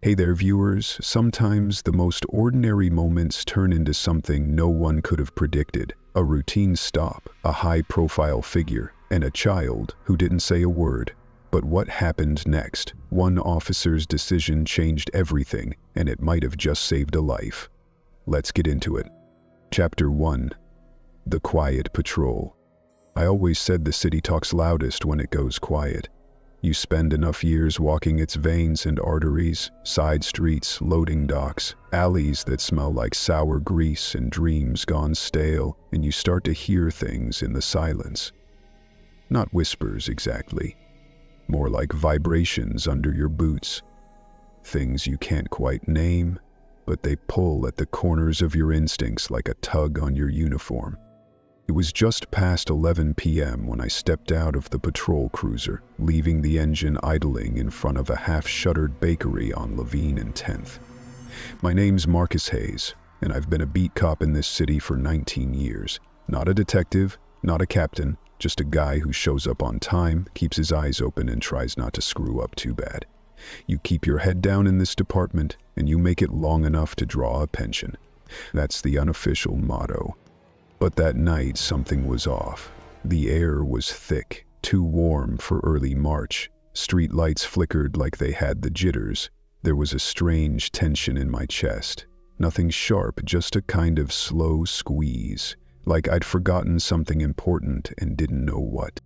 Hey there, viewers. Sometimes the most ordinary moments turn into something no one could have predicted. A routine stop, a high-profile figure, and a child who didn't say a word. But what happened next? One officer's decision changed everything, and it might have just saved a life. Let's get into it. Chapter 1. The Quiet Patrol. I always said the city talks loudest when it goes quiet. You spend enough years walking its veins and arteries, side streets, loading docks, alleys that smell like sour grease and dreams gone stale, and you start to hear things in the silence. Not whispers exactly, more like vibrations under your boots. Things you can't quite name, but they pull at the corners of your instincts like a tug on your uniform. It was just past 11 p.m. when I stepped out of the patrol cruiser, leaving the engine idling in front of a half-shuttered bakery on Levine and 10th. My name's Marcus Hayes, and I've been a beat cop in this city for 19 years. Not a detective, not a captain, just a guy who shows up on time, keeps his eyes open, and tries not to screw up too bad. You keep your head down in this department, and you make it long enough to draw a pension. That's the unofficial motto. But that night, something was off. The air was thick, too warm for early March. Street lights flickered like they had the jitters. There was a strange tension in my chest. Nothing sharp, just a kind of slow squeeze, like I'd forgotten something important and didn't know what.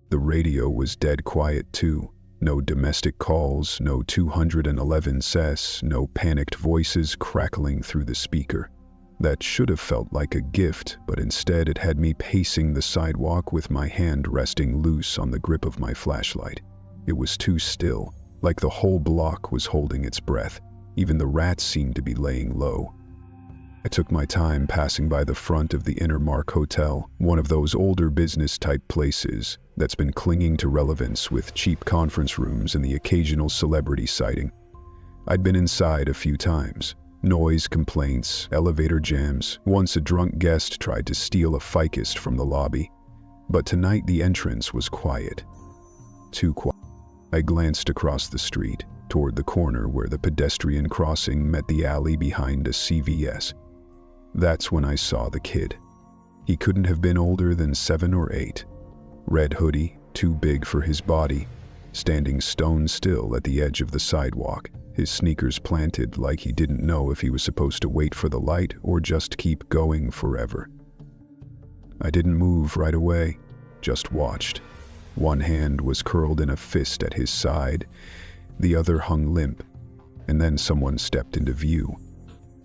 The radio was dead quiet too. No domestic calls, no 211 SES, no panicked voices crackling through the speaker. That should have felt like a gift, but instead it had me pacing the sidewalk with my hand resting loose on the grip of my flashlight. It was too still, like the whole block was holding its breath. Even the rats seemed to be laying low. I took my time passing by the front of the Intermark Hotel, one of those older business-type places that's been clinging to relevance with cheap conference rooms and the occasional celebrity sighting. I'd been inside a few times. Noise complaints, elevator jams. Once a drunk guest tried to steal a ficus from the lobby. But tonight the entrance was quiet. Too quiet. I glanced across the street, toward the corner where the pedestrian crossing met the alley behind a CVS. That's when I saw the kid. He couldn't have been older than 7 or 8. Red hoodie, too big for his body, standing stone still at the edge of the sidewalk. His sneakers planted like he didn't know if he was supposed to wait for the light or just keep going forever. I didn't move right away, just watched. One hand was curled in a fist at his side, the other hung limp, and then someone stepped into view.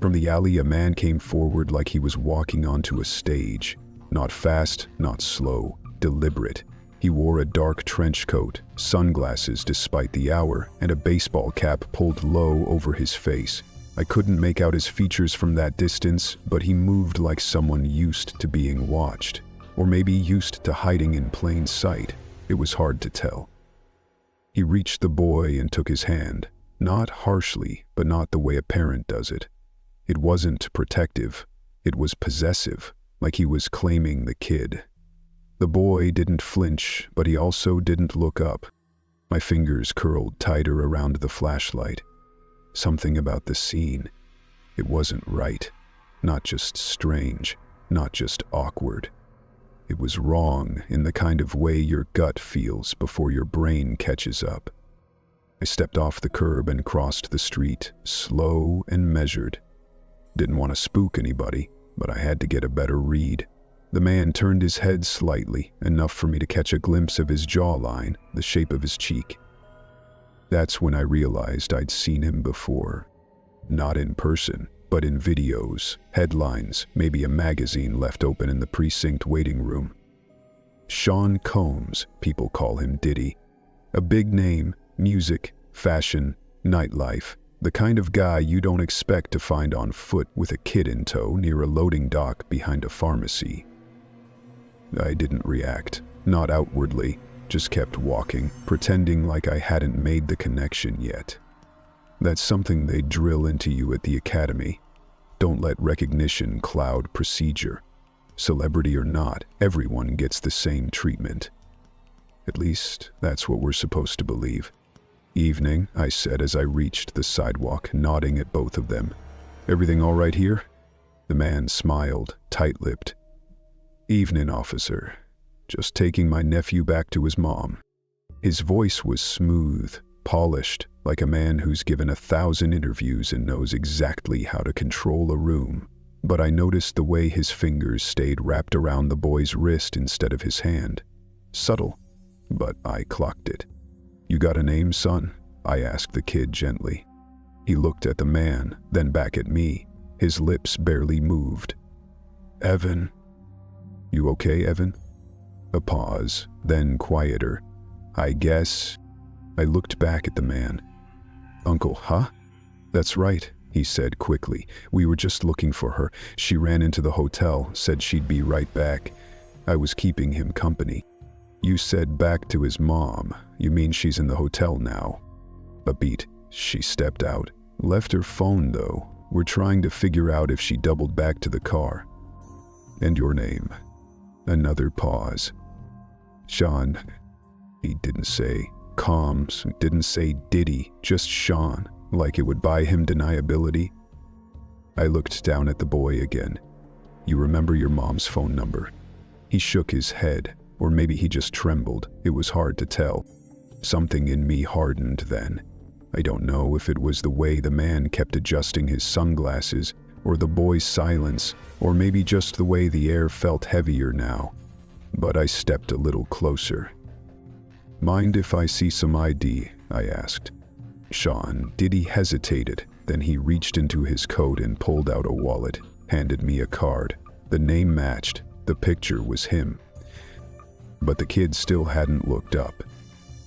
From the alley, a man came forward like he was walking onto a stage. Not fast, not slow, deliberate. He wore a dark trench coat, sunglasses despite the hour, and a baseball cap pulled low over his face. I couldn't make out his features from that distance, but he moved like someone used to being watched, or maybe used to hiding in plain sight. It was hard to tell. He reached the boy and took his hand, not harshly, but not the way a parent does it. It wasn't protective, it was possessive, like he was claiming the kid. The boy didn't flinch, but he also didn't look up. My fingers curled tighter around the flashlight. Something about the scene. It wasn't right. Not just strange, not just awkward. It was wrong in the kind of way your gut feels before your brain catches up. I stepped off the curb and crossed the street, slow and measured. Didn't want to spook anybody, but I had to get a better read. The man turned his head slightly, enough for me to catch a glimpse of his jawline, the shape of his cheek. That's when I realized I'd seen him before. Not in person, but in videos, headlines, maybe a magazine left open in the precinct waiting room. Sean Combs, people call him Diddy. A big name, music, fashion, nightlife. The kind of guy you don't expect to find on foot with a kid in tow near a loading dock behind a pharmacy. I didn't react, not outwardly, just kept walking, pretending like I hadn't made the connection yet. That's something they drill into you at the academy. Don't let recognition cloud procedure. Celebrity or not, everyone gets the same treatment. At least, that's what we're supposed to believe. "Evening," I said as I reached the sidewalk, nodding at both of them. "Everything all right here?" The man smiled, tight-lipped. "Evening, officer. Just taking my nephew back to his mom." His voice was smooth, polished, like a man who's given 1,000 interviews and knows exactly how to control a room. But I noticed the way his fingers stayed wrapped around the boy's wrist instead of his hand. Subtle, but I clocked it. "You got a name, son?" I asked the kid gently. He looked at the man, then back at me. His lips barely moved. "Evan." "You okay, Evan?" A pause, then quieter. "I guess." I looked back at the man. "Uncle, huh?" "That's right," he said quickly. "We were just looking for her. She ran into the hotel, said she'd be right back. I was keeping him company." "You said back to his mom. You mean she's in the hotel now?" A beat. "She stepped out. Left her phone, though. We're trying to figure out if she doubled back to the car." "And your name?" Another pause. "Sean." He didn't say Combs, didn't say Diddy, just Sean, like it would buy him deniability. I looked down at the boy again. "You remember your mom's phone number?" He shook his head, or maybe he just trembled. It was hard to tell. Something in me hardened then. I don't know if it was the way the man kept adjusting his sunglasses, or the boy's silence, or maybe just the way the air felt heavier now. But I stepped a little closer. "Mind if I see some ID?" I asked. Sean Diddy hesitated, then he reached into his coat and pulled out a wallet, handed me a card. The name matched, the picture was him. But the kid still hadn't looked up.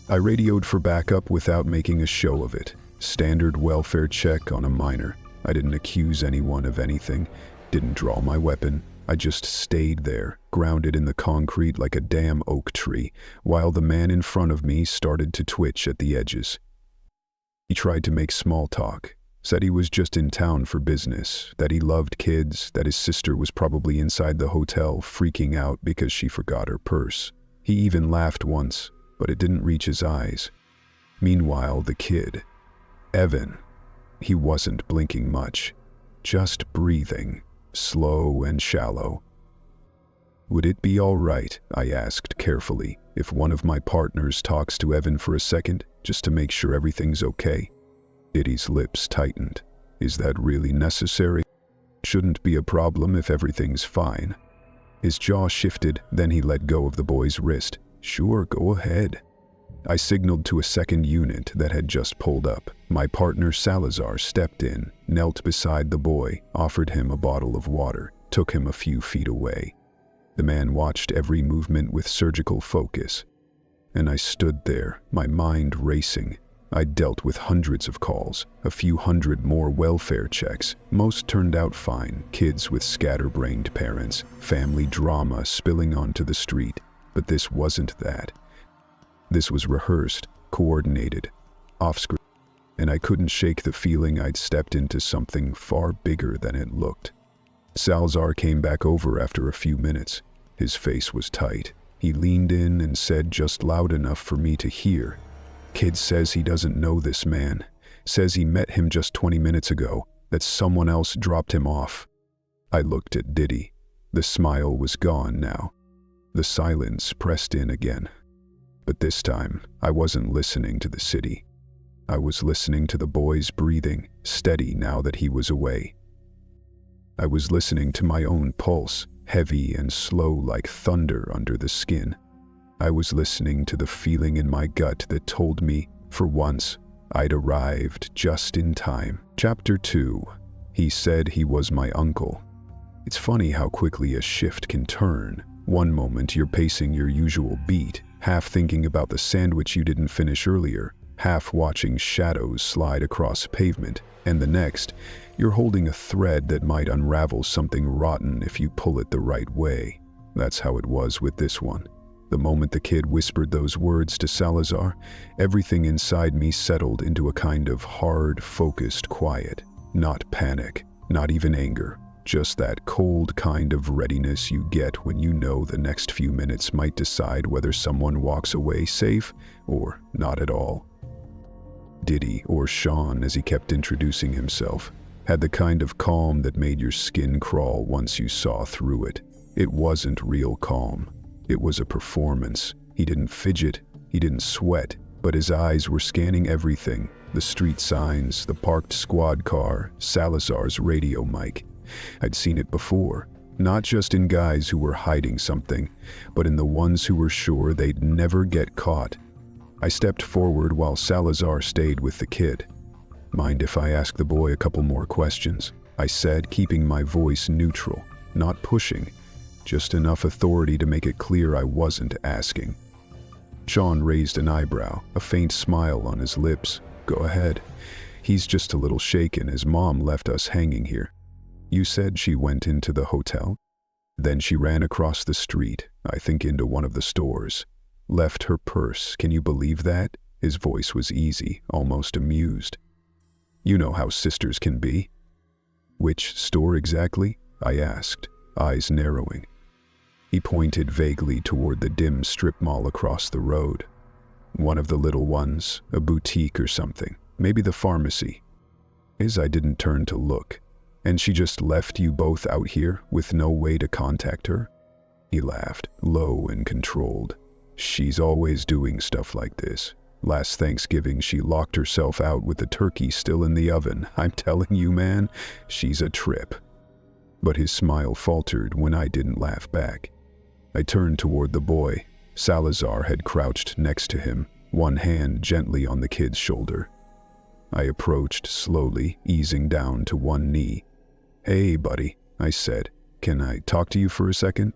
I radioed for backup without making a show of it. Standard welfare check on a minor. I didn't accuse anyone of anything, didn't draw my weapon. I just stayed there, grounded in the concrete like a damn oak tree, while the man in front of me started to twitch at the edges. He tried to make small talk, said he was just in town for business, that he loved kids, that his sister was probably inside the hotel freaking out because she forgot her purse. He even laughed once, but it didn't reach his eyes. Meanwhile, the kid, Evan, he wasn't blinking much, just breathing, slow and shallow. "Would it be all right," I asked carefully, "if one of my partners talks to Evan for a second, just to make sure everything's okay?" Diddy's lips tightened. "Is that really necessary?" "Shouldn't be a problem if everything's fine." His jaw shifted, then he let go of the boy's wrist. "Sure, go ahead." I signaled to a second unit that had just pulled up. My partner Salazar stepped in, knelt beside the boy, offered him a bottle of water, took him a few feet away. The man watched every movement with surgical focus. And I stood there, my mind racing. I'd dealt with hundreds of calls, a few hundred more welfare checks. Most turned out fine, kids with scatterbrained parents, family drama spilling onto the street. But this wasn't that. This was rehearsed, coordinated, off-script, and I couldn't shake the feeling I'd stepped into something far bigger than it looked. Salazar came back over after a few minutes. His face was tight. He leaned in and said just loud enough for me to hear, "Kid says he doesn't know this man. Says he met him just 20 minutes ago, that someone else dropped him off." I looked at Diddy. The smile was gone now. The silence pressed in again. But this time, I wasn't listening to the city. I was listening to the boy's breathing, steady now that he was away. I was listening to my own pulse, heavy and slow like thunder under the skin. I was listening to the feeling in my gut that told me, for once, I'd arrived just in time. Chapter 2. He said he was my uncle. It's funny how quickly a shift can turn. One moment you're pacing your usual beat, half thinking about the sandwich you didn't finish earlier, half watching shadows slide across pavement, and the next, you're holding a thread that might unravel something rotten if you pull it the right way. That's how it was with this one. The moment the kid whispered those words to Salazar, everything inside me settled into a kind of hard, focused quiet. Not panic, not even anger. Just that cold kind of readiness you get when you know the next few minutes might decide whether someone walks away safe or not at all. Diddy, or Sean as he kept introducing himself, had the kind of calm that made your skin crawl once you saw through it. It wasn't real calm. It was a performance. He didn't fidget, he didn't sweat, but his eyes were scanning everything: the street signs, the parked squad car, Salazar's radio mic. I'd seen it before, not just in guys who were hiding something, but in the ones who were sure they'd never get caught. I stepped forward while Salazar stayed with the kid. "Mind if I ask the boy a couple more questions?" I said, keeping my voice neutral, not pushing, just enough authority to make it clear I wasn't asking. Sean raised an eyebrow, a faint smile on his lips. "Go ahead. He's just a little shaken. His mom left us hanging here." "You said she went into the hotel?" "Then she ran across the street, I think into one of the stores. Left her purse. Can you believe that?" His voice was easy, almost amused. "You know how sisters can be." "Which store exactly?" I asked, eyes narrowing. He pointed vaguely toward the dim strip mall across the road. "One of the little ones, a boutique or something, maybe the pharmacy." As I didn't turn to look. "And she just left you both out here with no way to contact her?" He laughed, low and controlled. "She's always doing stuff like this. Last Thanksgiving she locked herself out with the turkey still in the oven. I'm telling you, man, she's a trip." But his smile faltered when I didn't laugh back. I turned toward the boy. Salazar had crouched next to him, one hand gently on the kid's shoulder. I approached slowly, easing down to one knee. "Hey, buddy," I said. "Can I talk to you for a second?"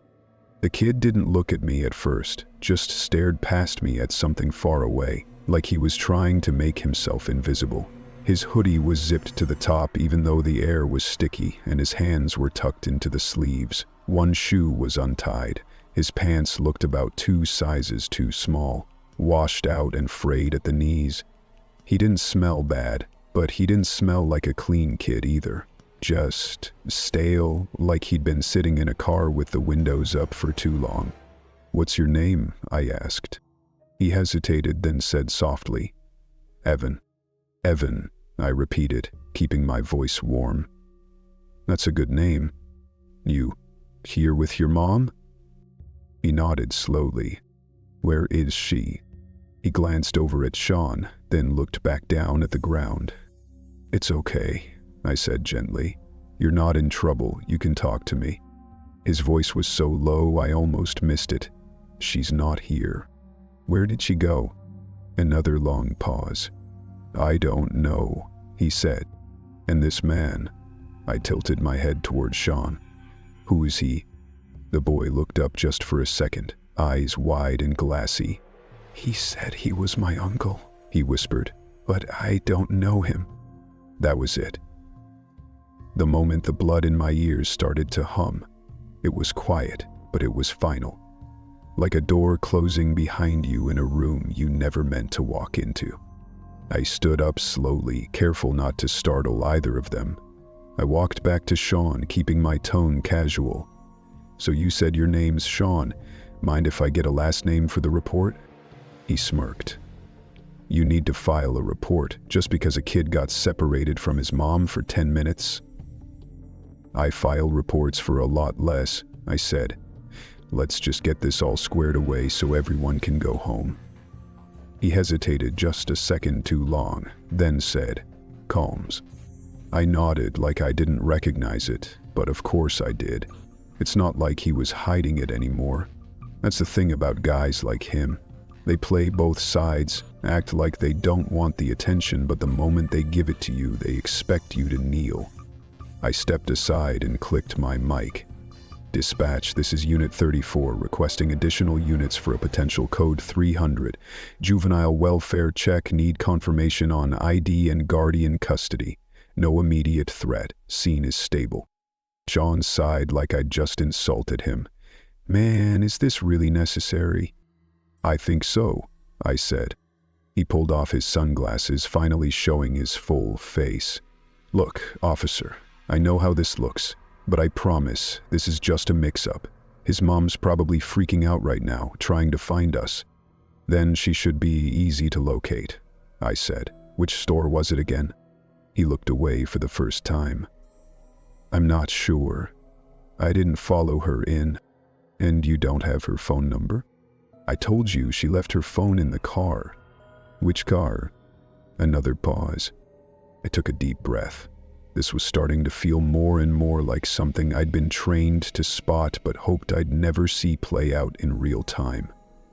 The kid didn't look at me at first, just stared past me at something far away, like he was trying to make himself invisible. His hoodie was zipped to the top even though the air was sticky, and his hands were tucked into the sleeves. One shoe was untied. His pants looked about 2 sizes too small, washed out and frayed at the knees. He didn't smell bad, but he didn't smell like a clean kid either. Just stale, like he'd been sitting in a car with the windows up for too long. "What's your name?" I asked. He hesitated, then said softly, "Evan." "Evan," I repeated, keeping my voice warm. "That's a good name. You here with your mom?" He nodded slowly. "Where is she?" He glanced over at Sean, then looked back down at the ground. "It's okay," I said gently. "You're not in trouble. You can talk to me." His voice was so low I almost missed it. "She's not here." "Where did she go?" Another long pause. "I don't know," he said. "And this man?" I tilted my head toward Sean. "Who is he?" The boy looked up just for a second, eyes wide and glassy. "He said he was my uncle," he whispered, "but I don't know him." That was it. The moment the blood in my ears started to hum, it was quiet, but it was final. Like a door closing behind you in a room you never meant to walk into. I stood up slowly, careful not to startle either of them. I walked back to Sean, keeping my tone casual. "So you said your name's Sean. Mind if I get a last name for the report?" He smirked. "You need to file a report just because a kid got separated from his mom for 10 minutes? "I file reports for a lot less," I said. "Let's just get this all squared away so everyone can go home." He hesitated just a second too long, then said, "Combs." I nodded like I didn't recognize it, but of course I did. It's not like he was hiding it anymore. That's the thing about guys like him. They play both sides, act like they don't want the attention, but the moment they give it to you, they expect you to kneel. I stepped aside and clicked my mic. "Dispatch, this is Unit 34, requesting additional units for a potential code 300. Juvenile welfare check, need confirmation on ID and guardian custody. No immediate threat, scene is stable." Sean sighed like I'd just insulted him. "Man, is this really necessary?" "I think so," I said. He pulled off his sunglasses, finally showing his full face. "Look, officer, I know how this looks, but I promise this is just a mix-up. His mom's probably freaking out right now, trying to find us. Then she should be easy to locate," I said. Which store was it again? He looked away for the first time. I'm not sure. I didn't follow her in. And you don't have her phone number? I told you she left her phone in the car. Which car? Another pause. I took a deep breath. This was starting to feel more and more like something I'd been trained to spot but hoped I'd never see play out in real time.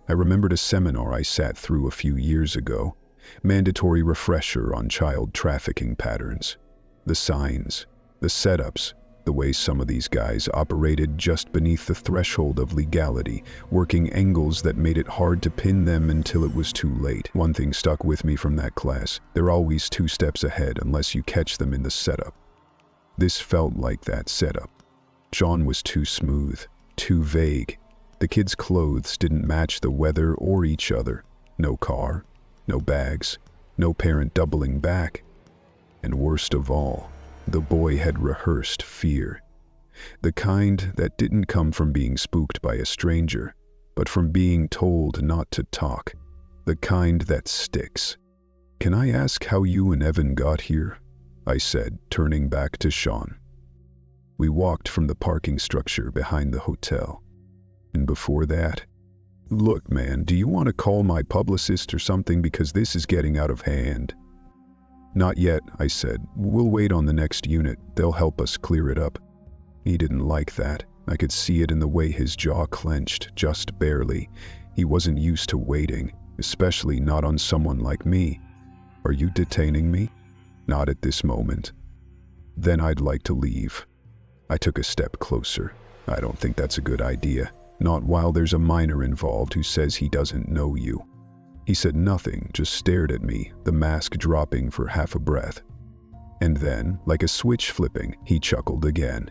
I remembered a seminar I sat through a few years ago. Mandatory refresher on child trafficking patterns. The signs, the setups, the way some of these guys operated just beneath the threshold of legality, working angles that made it hard to pin them until it was too late. One thing stuck with me from that class: they're always 2 steps ahead unless you catch them in the setup. This felt like that setup. Sean was too smooth, too vague. The kid's clothes didn't match the weather or each other. No car, no bags, no parent doubling back. And worst of all, the boy had rehearsed fear. The kind that didn't come from being spooked by a stranger, but from being told not to talk. The kind that sticks. Can I ask how you and Evan got here? I said, turning back to Sean. We walked from the parking structure behind the hotel. And before that, look, man, do you want to call my publicist or something, because this is getting out of hand? Not yet, I said. We'll wait on the next unit. They'll help us clear it up. He didn't like that. I could see it in the way his jaw clenched, just barely. He wasn't used to waiting, especially not on someone like me. Are you detaining me? Not at this moment. Then I'd like to leave. I took a step closer. I don't think that's a good idea. Not while there's a minor involved who says he doesn't know you. He said nothing, just stared at me, the mask dropping for half a breath. And then, like a switch flipping, he chuckled again.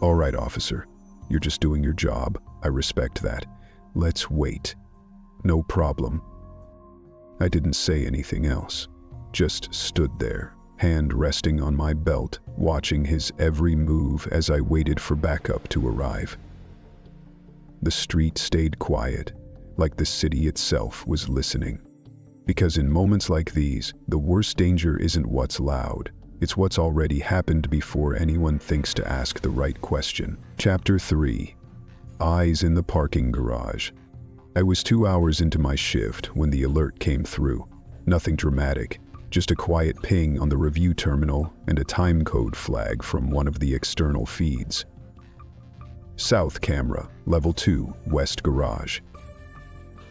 All right, officer. You're just doing your job. I respect that. Let's wait. No problem. I didn't say anything else. Just stood there, hand resting on my belt, watching his every move as I waited for backup to arrive. The street stayed quiet, like the city itself was listening. Because in moments like these, the worst danger isn't what's loud. It's what's already happened before anyone thinks to ask the right question. Chapter 3. Eyes in the parking garage. I was 2 hours into my shift when the alert came through. Nothing dramatic, just a quiet ping on the review terminal and a timecode flag from one of the external feeds. South camera, level 2, west garage.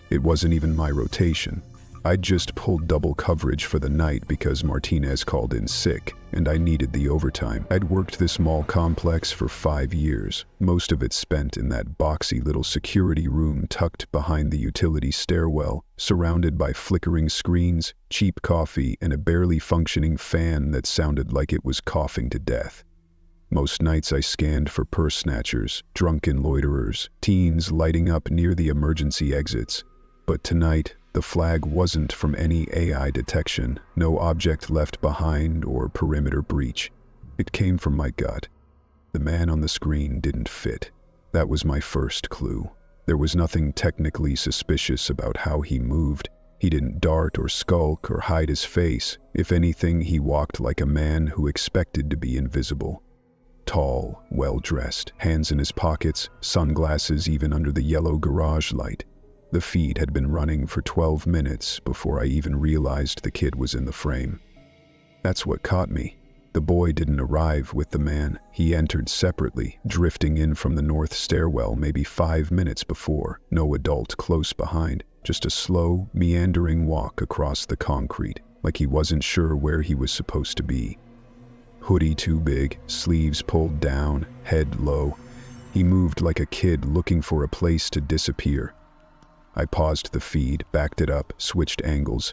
It wasn't even my rotation. I'd just pulled double coverage for the night because Martinez called in sick, and I needed the overtime. I'd worked this mall complex for 5 years, most of it spent in that boxy little security room tucked behind the utility stairwell, surrounded by flickering screens, cheap coffee, and a barely functioning fan that sounded like it was coughing to death. Most nights I scanned for purse snatchers, drunken loiterers, teens lighting up near the emergency exits. But tonight, the flag wasn't from any AI detection, no object left behind or perimeter breach. It came from my gut. The man on the screen didn't fit. That was my first clue. There was nothing technically suspicious about how he moved. He didn't dart or skulk or hide his face. If anything, he walked like a man who expected to be invisible. Tall, well-dressed, hands in his pockets, sunglasses even under the yellow garage light. The feed had been running for 12 minutes before I even realized the kid was in the frame. That's what caught me. The boy didn't arrive with the man. He entered separately, drifting in from the north stairwell maybe 5 minutes before, no adult close behind, just a slow, meandering walk across the concrete, like he wasn't sure where he was supposed to be. Hoodie too big, sleeves pulled down, head low. He moved like a kid looking for a place to disappear. I paused the feed, backed it up, switched angles.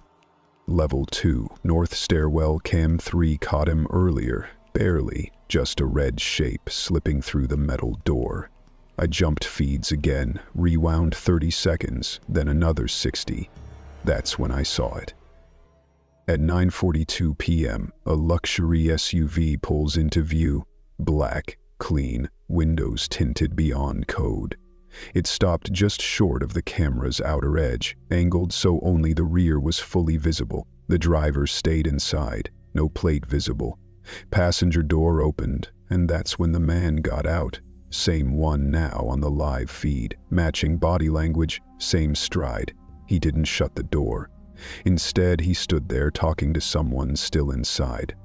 Level 2, north stairwell, cam 3 caught him earlier, barely, just a red shape slipping through the metal door. I jumped feeds again, rewound 30 seconds, then another 60. That's when I saw it. At 9:42 p.m., a luxury SUV pulls into view, black, clean, windows tinted beyond code. It stopped just short of the camera's outer edge, angled so only the rear was fully visible. The driver stayed inside, no plate visible. Passenger door opened, and that's when the man got out. Same one now on the live feed, matching body language, same stride. He didn't shut the door. Instead, he stood there talking to someone still inside.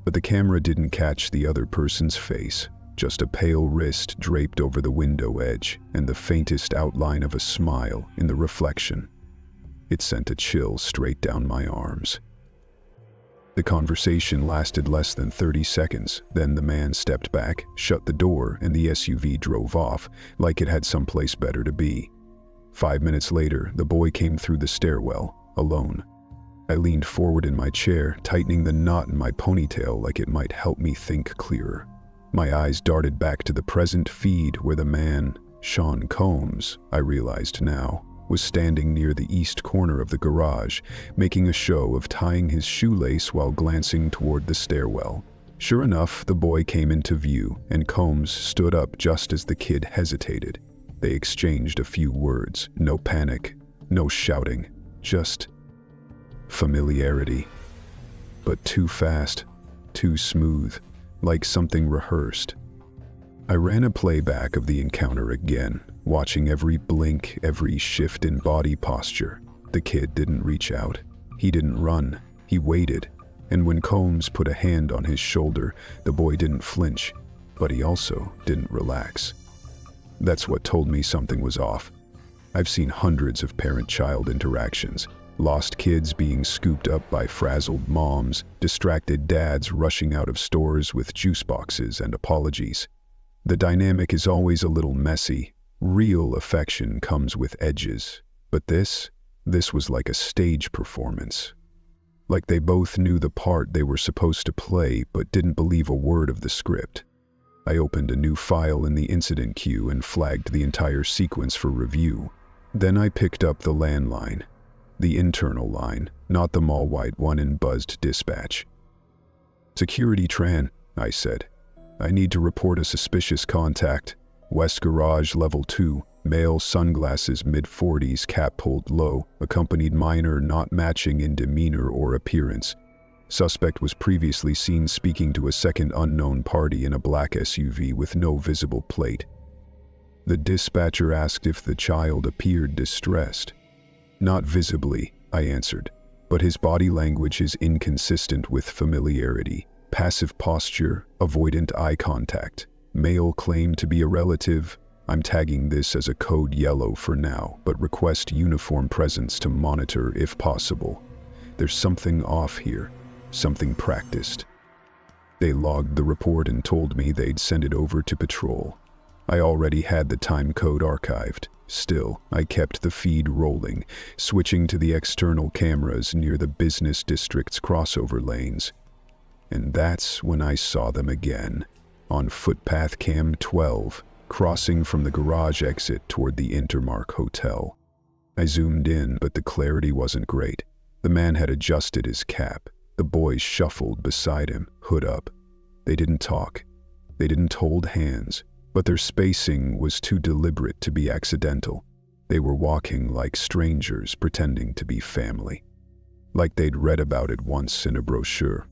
But the camera didn't catch the other person's face, just a pale wrist draped over the window edge and the faintest outline of a smile in the reflection. It sent a chill straight down my arms. The conversation lasted less than 30 seconds. Then the man stepped back, shut the door, and the SUV drove off like it had someplace better to be. 5 minutes later, the boy came through the stairwell, alone. I leaned forward in my chair, tightening the knot in my ponytail like it might help me think clearer. My eyes darted back to the present feed where the man, Sean Combs, I realized now, was standing near the east corner of the garage, making a show of tying his shoelace while glancing toward the stairwell. Sure enough, the boy came into view, and Combs stood up just as the kid hesitated. They exchanged a few words. No panic, no shouting, just familiarity. But too fast, too smooth, like something rehearsed. I ran a playback of the encounter again, watching every blink, every shift in body posture. The kid didn't reach out. He didn't run. He waited. And when Combs put a hand on his shoulder, the boy didn't flinch, but he also didn't relax. That's what told me something was off. I've seen hundreds of parent-child interactions. Lost kids being scooped up by frazzled moms, distracted dads rushing out of stores with juice boxes and apologies. The dynamic is always a little messy. Real affection comes with edges. But this was like a stage performance. Like they both knew the part they were supposed to play but didn't believe a word of the script. I opened a new file in the incident queue and flagged the entire sequence for review. Then I picked up the landline. The internal line, not the mall-wide one in buzzed dispatch. "Security Tran," I said. "I need to report a suspicious contact. West Garage Level 2, male, sunglasses, mid-40s, cap pulled low, accompanied minor not matching in demeanor or appearance. Suspect was previously seen speaking to a second unknown party in a black SUV with no visible plate." The dispatcher asked if the child appeared distressed. "Not visibly," I answered, "but his body language is inconsistent with familiarity. Passive posture, avoidant eye contact. Male claim to be a relative. I'm tagging this as a code yellow for now, but request uniform presence to monitor if possible. There's something off here, something practiced." They logged the report and told me they'd send it over to patrol. I already had the time code archived. Still, I kept the feed rolling, switching to the external cameras near the business district's crossover lanes. And that's when I saw them again, on footpath cam 12, crossing from the garage exit toward the Intermark Hotel. I zoomed in, but the clarity wasn't great. The man had adjusted his cap. The boys shuffled beside him, hood up. They didn't talk. They didn't hold hands. But their spacing was too deliberate to be accidental. They were walking like strangers pretending to be family. Like they'd read about it once in a brochure.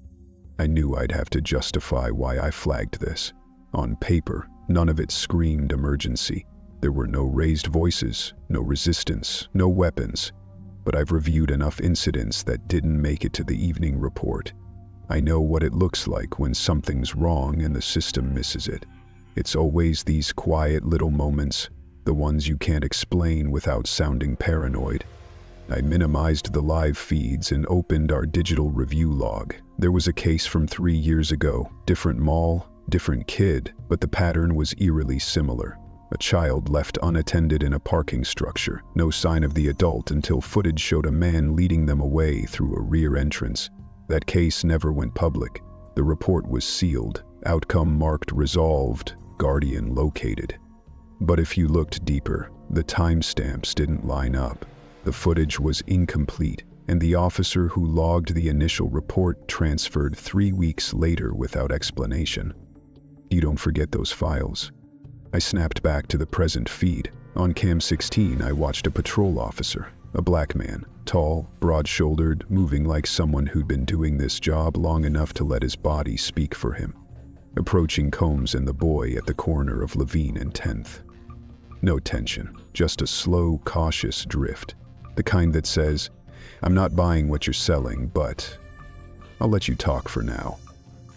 I knew I'd have to justify why I flagged this. On paper, none of it screamed emergency. There were no raised voices, no resistance, no weapons. But I've reviewed enough incidents that didn't make it to the evening report. I know what it looks like when something's wrong and the system misses it. It's always these quiet little moments, the ones you can't explain without sounding paranoid. I minimized the live feeds and opened our digital review log. There was a case from 3 years ago, different mall, different kid, but the pattern was eerily similar. A child left unattended in a parking structure, no sign of the adult until footage showed a man leading them away through a rear entrance. That case never went public. The report was sealed, outcome marked resolved, guardian located. But if you looked deeper, the timestamps didn't line up. The footage was incomplete, and the officer who logged the initial report transferred 3 weeks later without explanation. You don't forget those files. I snapped back to the present feed. On cam 16, I watched a patrol officer, a black man, Tall, broad-shouldered, moving like someone who'd been doing this job long enough to let his body speak for him. Approaching Combs and the boy at the corner of Levine and 10th. No tension, just a slow, cautious drift. The kind that says, "I'm not buying what you're selling, but I'll let you talk for now."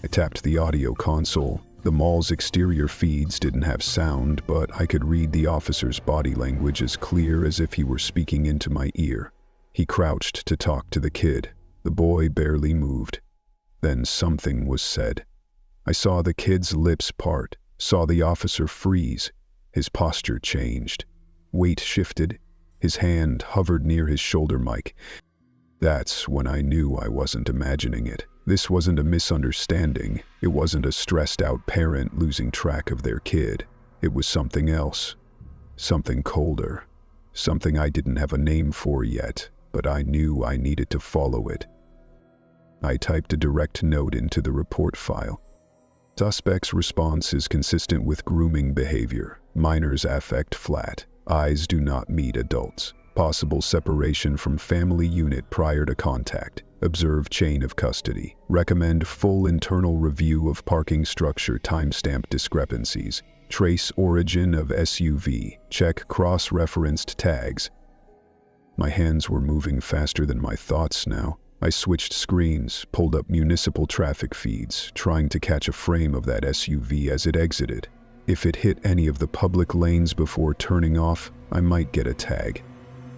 I tapped the audio console. The mall's exterior feeds didn't have sound, but I could read the officer's body language as clear as if he were speaking into my ear. He crouched to talk to the kid. The boy barely moved. Then something was said. I saw the kid's lips part, saw the officer freeze. His posture changed. Weight shifted. His hand hovered near his shoulder mic. That's when I knew I wasn't imagining it. This wasn't a misunderstanding. It wasn't a stressed-out parent losing track of their kid. It was something else. Something colder. Something I didn't have a name for yet, but I knew I needed to follow it. I typed a direct note into the report file. Suspect's response is consistent with grooming behavior. Minors affect flat. Eyes do not meet adults. Possible separation from family unit prior to contact. Observe chain of custody. Recommend full internal review of parking structure timestamp discrepancies. Trace origin of SUV. Check cross-referenced tags. My hands were moving faster than my thoughts now. I switched screens, pulled up municipal traffic feeds, trying to catch a frame of that SUV as it exited. If it hit any of the public lanes before turning off, I might get a tag.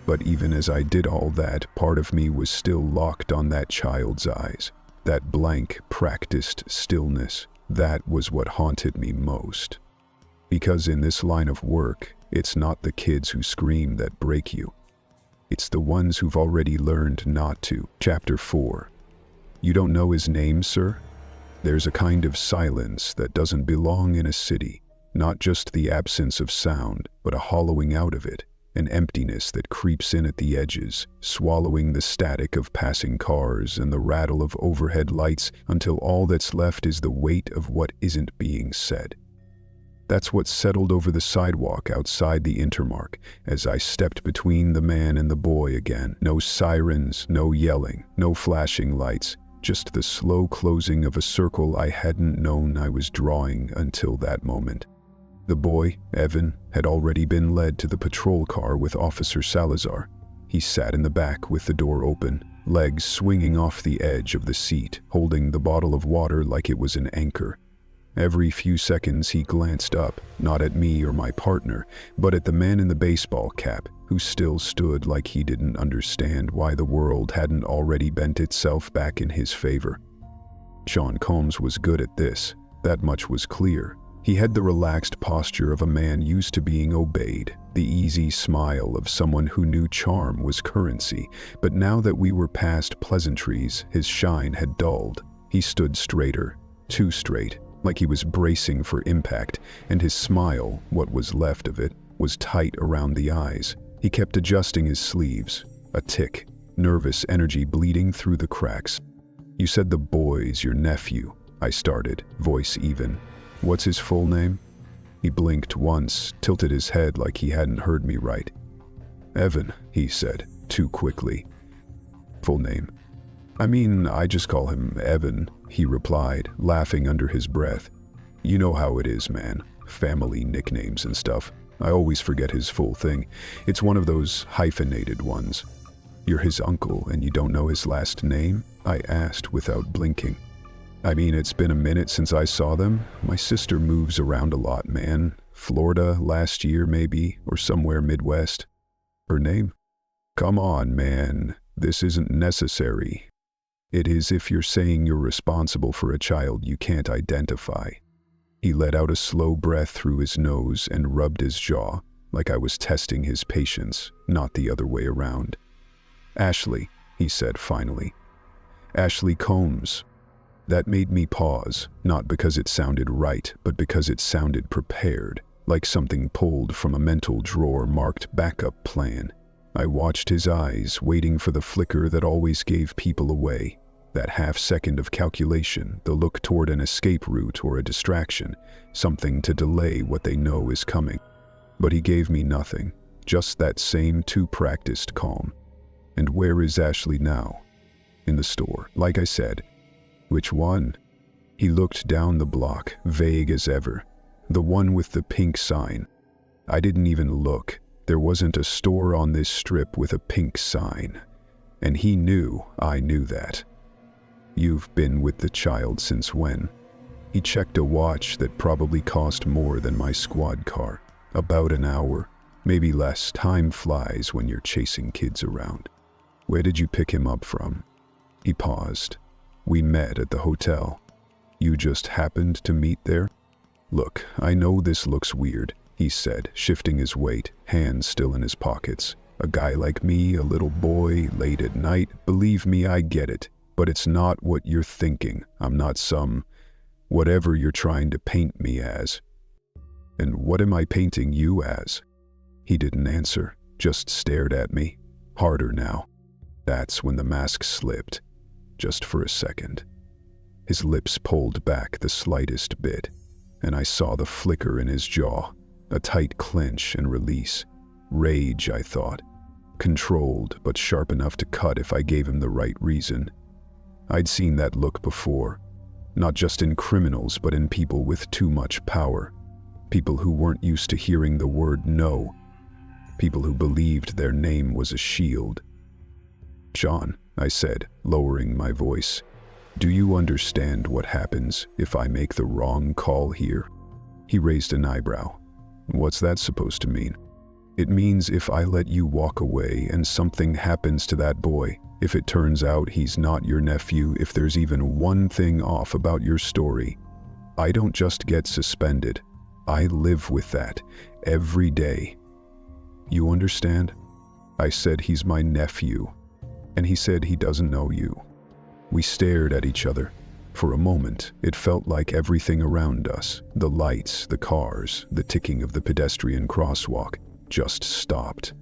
But even as I did all that, part of me was still locked on that child's eyes. That blank, practiced stillness. That was what haunted me most. Because in this line of work, it's not the kids who scream that break you. It's the ones who've already learned not to. Chapter 4. You don't know his name, sir? There's a kind of silence that doesn't belong in a city. Not just the absence of sound, but a hollowing out of it. An emptiness that creeps in at the edges, swallowing the static of passing cars and the rattle of overhead lights until all that's left is the weight of what isn't being said. That's what settled over the sidewalk outside the Intermark as I stepped between the man and the boy again. No sirens, no yelling, no flashing lights, just the slow closing of a circle I hadn't known I was drawing until that moment. The boy, Evan, had already been led to the patrol car with Officer Salazar. He sat in the back with the door open, legs swinging off the edge of the seat, holding the bottle of water like it was an anchor. Every few seconds he glanced up, not at me or my partner, but at the man in the baseball cap, who still stood like he didn't understand why the world hadn't already bent itself back in his favor. Sean Combs was good at this. That much was clear. He had the relaxed posture of a man used to being obeyed, the easy smile of someone who knew charm was currency, but now that we were past pleasantries, his shine had dulled. He stood straighter, too straight, like he was bracing for impact, and his smile, what was left of it, was tight around the eyes. He kept adjusting his sleeves, a tick, nervous energy bleeding through the cracks. "You said the boy's your nephew," I started, voice even. "What's his full name?" He blinked once, tilted his head like he hadn't heard me right. "Evan," he said, too quickly. "Full name? I mean, I just call him Evan," he replied, laughing under his breath. "You know how it is, man. Family nicknames and stuff. I always forget his full thing. It's one of those hyphenated ones." "You're his uncle and you don't know his last name?" I asked without blinking. "I mean, it's been a minute since I saw them. My sister moves around a lot, man. Florida last year maybe, or somewhere Midwest." "Her name?" "Come on, man. This isn't necessary. It is if you're saying you're responsible for a child you can't identify." He let out a slow breath through his nose and rubbed his jaw, like I was testing his patience, not the other way around. "Ashley," he said finally. "Ashley Combs." That made me pause, not because it sounded right, but because it sounded prepared, like something pulled from a mental drawer marked backup plan. I watched his eyes, waiting for the flicker that always gave people away. That half second of calculation, the look toward an escape route or a distraction, something to delay what they know is coming. But he gave me nothing, just that same too-practiced calm. And where is Ashley now? In the store, like I said. Which one? He looked down the block, vague as ever. The one with the pink sign. I didn't even look. There wasn't a store on this strip with a pink sign. And he knew I knew that. You've been with the child since when? He checked a watch that probably cost more than my squad car. About an hour, maybe less. Time flies when you're chasing kids around. Where did you pick him up from? He paused. We met at the hotel. You just happened to meet there? Look, I know this looks weird, he said, shifting his weight, hands still in his pockets. A guy like me, a little boy, late at night, believe me, I get it. But it's not what you're thinking. I'm not some whatever you're trying to paint me as. And what am I painting you as? He didn't answer, just stared at me, harder now. That's when the mask slipped, just for a second. His lips pulled back the slightest bit, and I saw the flicker in his jaw, a tight clench and release. Rage, I thought. Controlled, but sharp enough to cut if I gave him the right reason. I'd seen that look before, not just in criminals, but in people with too much power. People who weren't used to hearing the word no. People who believed their name was a shield. John, I said, lowering my voice, do you understand what happens if I make the wrong call here? He raised an eyebrow. What's that supposed to mean? It means if I let you walk away and something happens to that boy, if it turns out he's not your nephew, if there's even one thing off about your story, I don't just get suspended. I live with that every day. You understand? I said he's my nephew, and he said he doesn't know you. We stared at each other. For a moment, it felt like everything around us, the lights, the cars, the ticking of the pedestrian crosswalk, just stopped.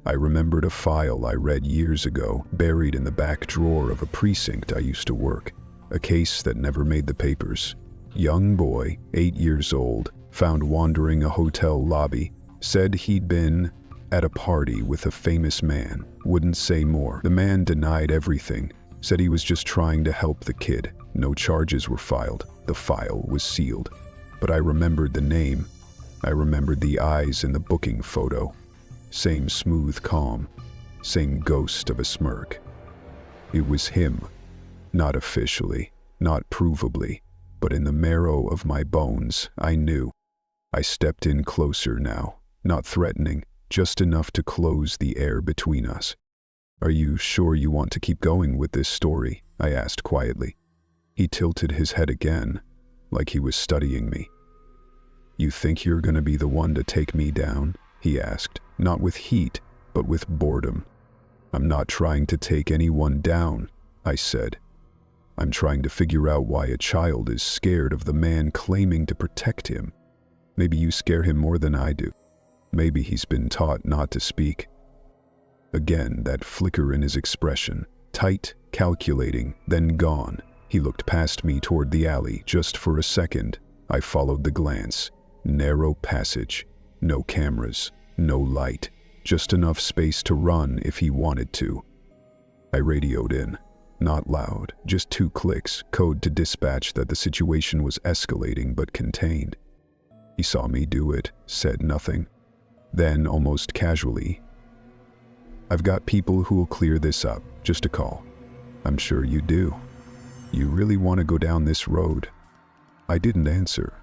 I remembered a file I read years ago, buried in the back drawer of a precinct I used to work, a case that never made the papers. Young boy, 8 years old, found wandering a hotel lobby, said he'd been at a party with a famous man, wouldn't say more. The man denied everything, said he was just trying to help the kid. No charges were filed. The file was sealed. But I remembered the name. I remembered the eyes in the booking photo. Same smooth calm, same ghost of a smirk. It was him, not officially, not provably, but in the marrow of my bones, I knew. I stepped in closer now, not threatening, just enough to close the air between us. Are you sure you want to keep going with this story? I asked quietly. He tilted his head again, like he was studying me. You think you're gonna be the one to take me down? He asked, not with heat, but with boredom. I'm not trying to take anyone down, I said. I'm trying to figure out why a child is scared of the man claiming to protect him. Maybe you scare him more than I do. Maybe he's been taught not to speak. Again, that flicker in his expression, tight, calculating, then gone. He looked past me toward the alley just for a second. I followed the glance. Narrow passage. No cameras, no light, just enough space to run if he wanted to. I radioed in, not loud, just 2 clicks, code to dispatch that the situation was escalating but contained. He saw me do it, said nothing. Then, almost casually, I've got people who'll clear this up, just a call. I'm sure you do. You really want to go down this road? I didn't answer.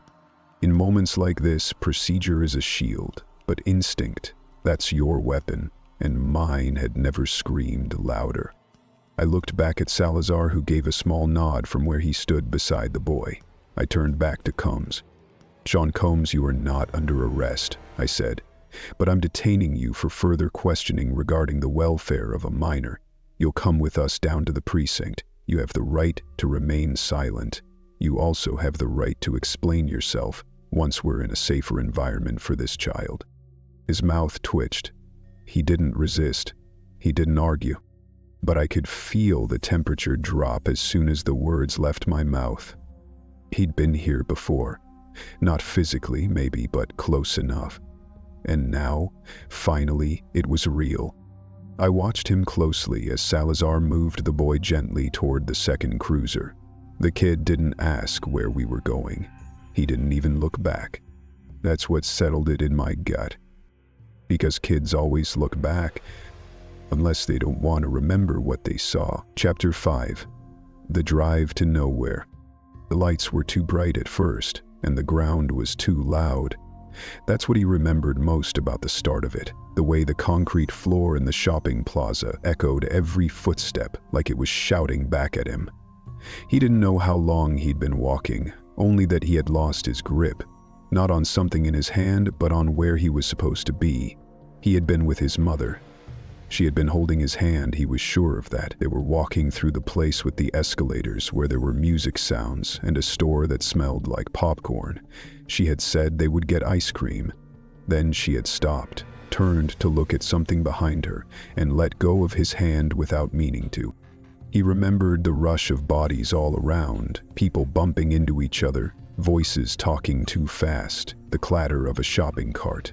In moments like this, procedure is a shield, but instinct, that's your weapon, and mine had never screamed louder. I looked back at Salazar, who gave a small nod from where he stood beside the boy. I turned back to Combs. John Combs, you are not under arrest, I said, but I'm detaining you for further questioning regarding the welfare of a minor. You'll come with us down to the precinct. You have the right to remain silent. You also have the right to explain yourself once we're in a safer environment for this child. His mouth twitched. He didn't resist. He didn't argue. But I could feel the temperature drop as soon as the words left my mouth. He'd been here before. Not physically, maybe, but close enough. And now, finally, it was real. I watched him closely as Salazar moved the boy gently toward the second cruiser. The kid didn't ask where we were going. He didn't even look back. That's what settled it in my gut. Because kids always look back, unless they don't want to remember what they saw. Chapter 5. The drive to nowhere. The lights were too bright at first, and the ground was too loud. That's what he remembered most about the start of it, the way the concrete floor in the shopping plaza echoed every footstep like it was shouting back at him. He didn't know how long he'd been walking, only that he had lost his grip, not on something in his hand, but on where he was supposed to be. He had been with his mother. She had been holding his hand, he was sure of that. They were walking through the place with the escalators where there were music sounds and a store that smelled like popcorn. She had said they would get ice cream. Then she had stopped, turned to look at something behind her, and let go of his hand without meaning to. He remembered the rush of bodies all around, people bumping into each other, voices talking too fast, the clatter of a shopping cart.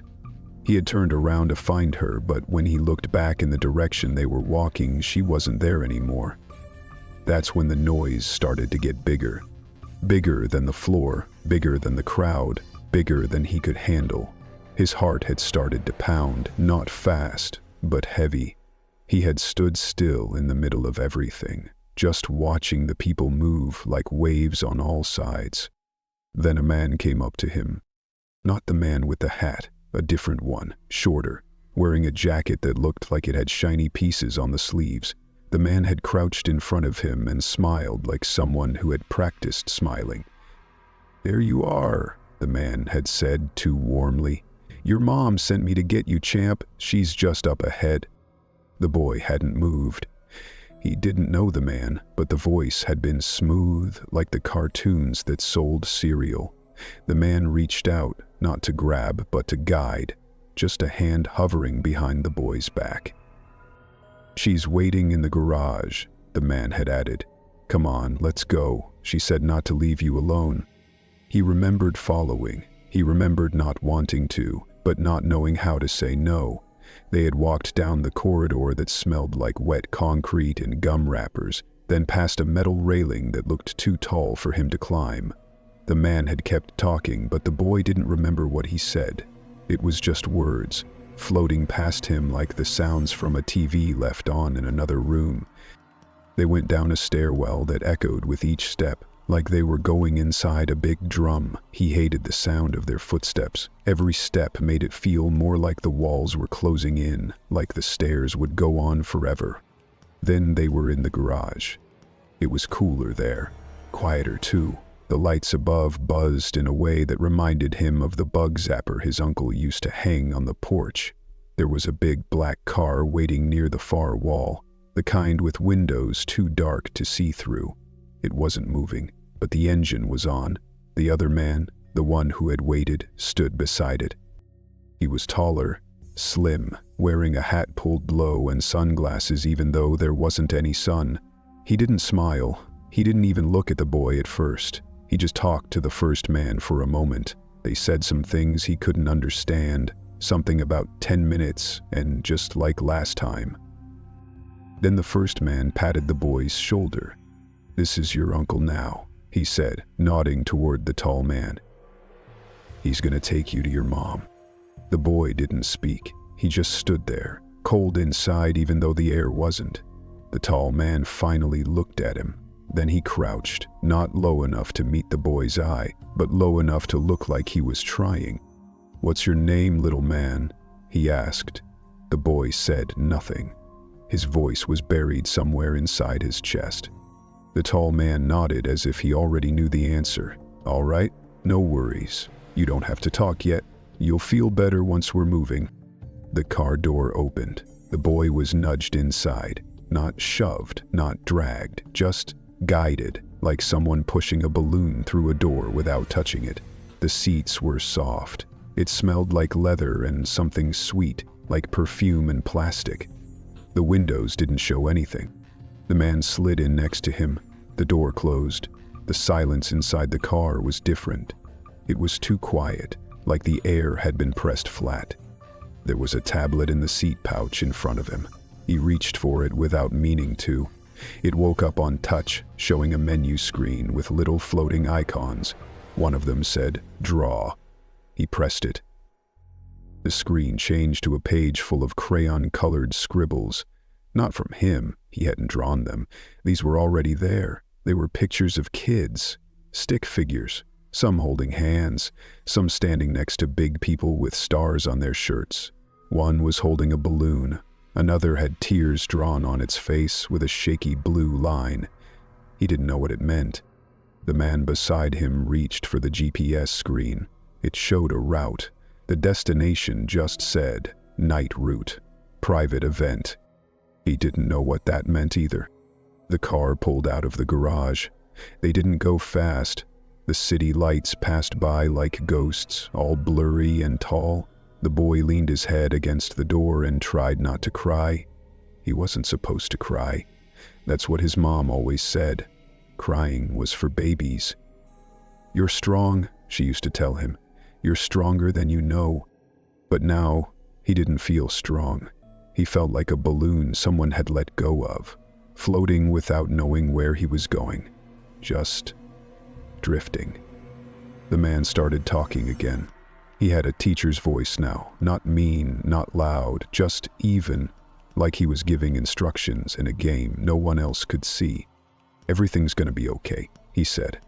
He had turned around to find her, but when he looked back in the direction they were walking, she wasn't there anymore. That's when the noise started to get bigger. Bigger than the floor, bigger than the crowd, bigger than he could handle. His heart had started to pound, not fast, but heavy. He had stood still in the middle of everything, just watching the people move like waves on all sides. Then a man came up to him. Not the man with the hat, a different one, shorter, wearing a jacket that looked like it had shiny pieces on the sleeves. The man had crouched in front of him and smiled like someone who had practiced smiling. "There you are," the man had said too warmly. "Your mom sent me to get you, champ. She's just up ahead." The boy hadn't moved. He didn't know the man, but the voice had been smooth like the cartoons that sold cereal. The man reached out, not to grab, but to guide, just a hand hovering behind the boy's back. "She's waiting in the garage," the man had added. "Come on, let's go," she said, "not to leave you alone." He remembered following. He remembered not wanting to, but not knowing how to say no. They had walked down the corridor that smelled like wet concrete and gum wrappers, then past a metal railing that looked too tall for him to climb. The man had kept talking, but the boy didn't remember what he said. It was just words, floating past him like the sounds from a TV left on in another room. They went down a stairwell that echoed with each step, like they were going inside a big drum. He hated the sound of their footsteps. Every step made it feel more like the walls were closing in, like the stairs would go on forever. Then they were in the garage. It was cooler there, quieter too. The lights above buzzed in a way that reminded him of the bug zapper his uncle used to hang on the porch. There was a big black car waiting near the far wall, the kind with windows too dark to see through. It wasn't moving, but the engine was on. The other man, the one who had waited, stood beside it. He was taller, slim, wearing a hat pulled low and sunglasses even though there wasn't any sun. He didn't smile. He didn't even look at the boy at first. He just talked to the first man for a moment. They said some things he couldn't understand, something about 10 minutes, and just like last time. Then the first man patted the boy's shoulder. "This is your uncle now," he said, nodding toward the tall man. "He's gonna take you to your mom." The boy didn't speak. He just stood there, cold inside even though the air wasn't. The tall man finally looked at him. Then he crouched, not low enough to meet the boy's eye, but low enough to look like he was trying. "What's your name, little man?" he asked. The boy said nothing. His voice was buried somewhere inside his chest. The tall man nodded as if he already knew the answer. "All right, no worries. You don't have to talk yet. You'll feel better once we're moving." The car door opened. The boy was nudged inside, not shoved, not dragged, just guided, like someone pushing a balloon through a door without touching it. The seats were soft. It smelled like leather and something sweet, like perfume and plastic. The windows didn't show anything. The man slid in next to him. The door closed. The silence inside the car was different. It was too quiet, like the air had been pressed flat. There was a tablet in the seat pouch in front of him. He reached for it without meaning to. It woke up on touch, showing a menu screen with little floating icons. One of them said, "Draw." He pressed it. The screen changed to a page full of crayon-colored scribbles. Not from him, he hadn't drawn them. These were already there. They were pictures of kids, stick figures, some holding hands, some standing next to big people with stars on their shirts. One was holding a balloon. Another had tears drawn on its face with a shaky blue line. He didn't know what it meant. The man beside him reached for the GPS screen. It showed a route. The destination just said, "Night Route, private event." He didn't know what that meant either. The car pulled out of the garage. They didn't go fast. The city lights passed by like ghosts, all blurry and tall. The boy leaned his head against the door and tried not to cry. He wasn't supposed to cry. That's what his mom always said. Crying was for babies. "You're strong," she used to tell him. "You're stronger than you know." But now, he didn't feel strong. He felt like a balloon someone had let go of, floating without knowing where he was going. Just drifting. The man started talking again. He had a teacher's voice now, not mean, not loud, just even, like he was giving instructions in a game no one else could see. "Everything's gonna be okay," he said.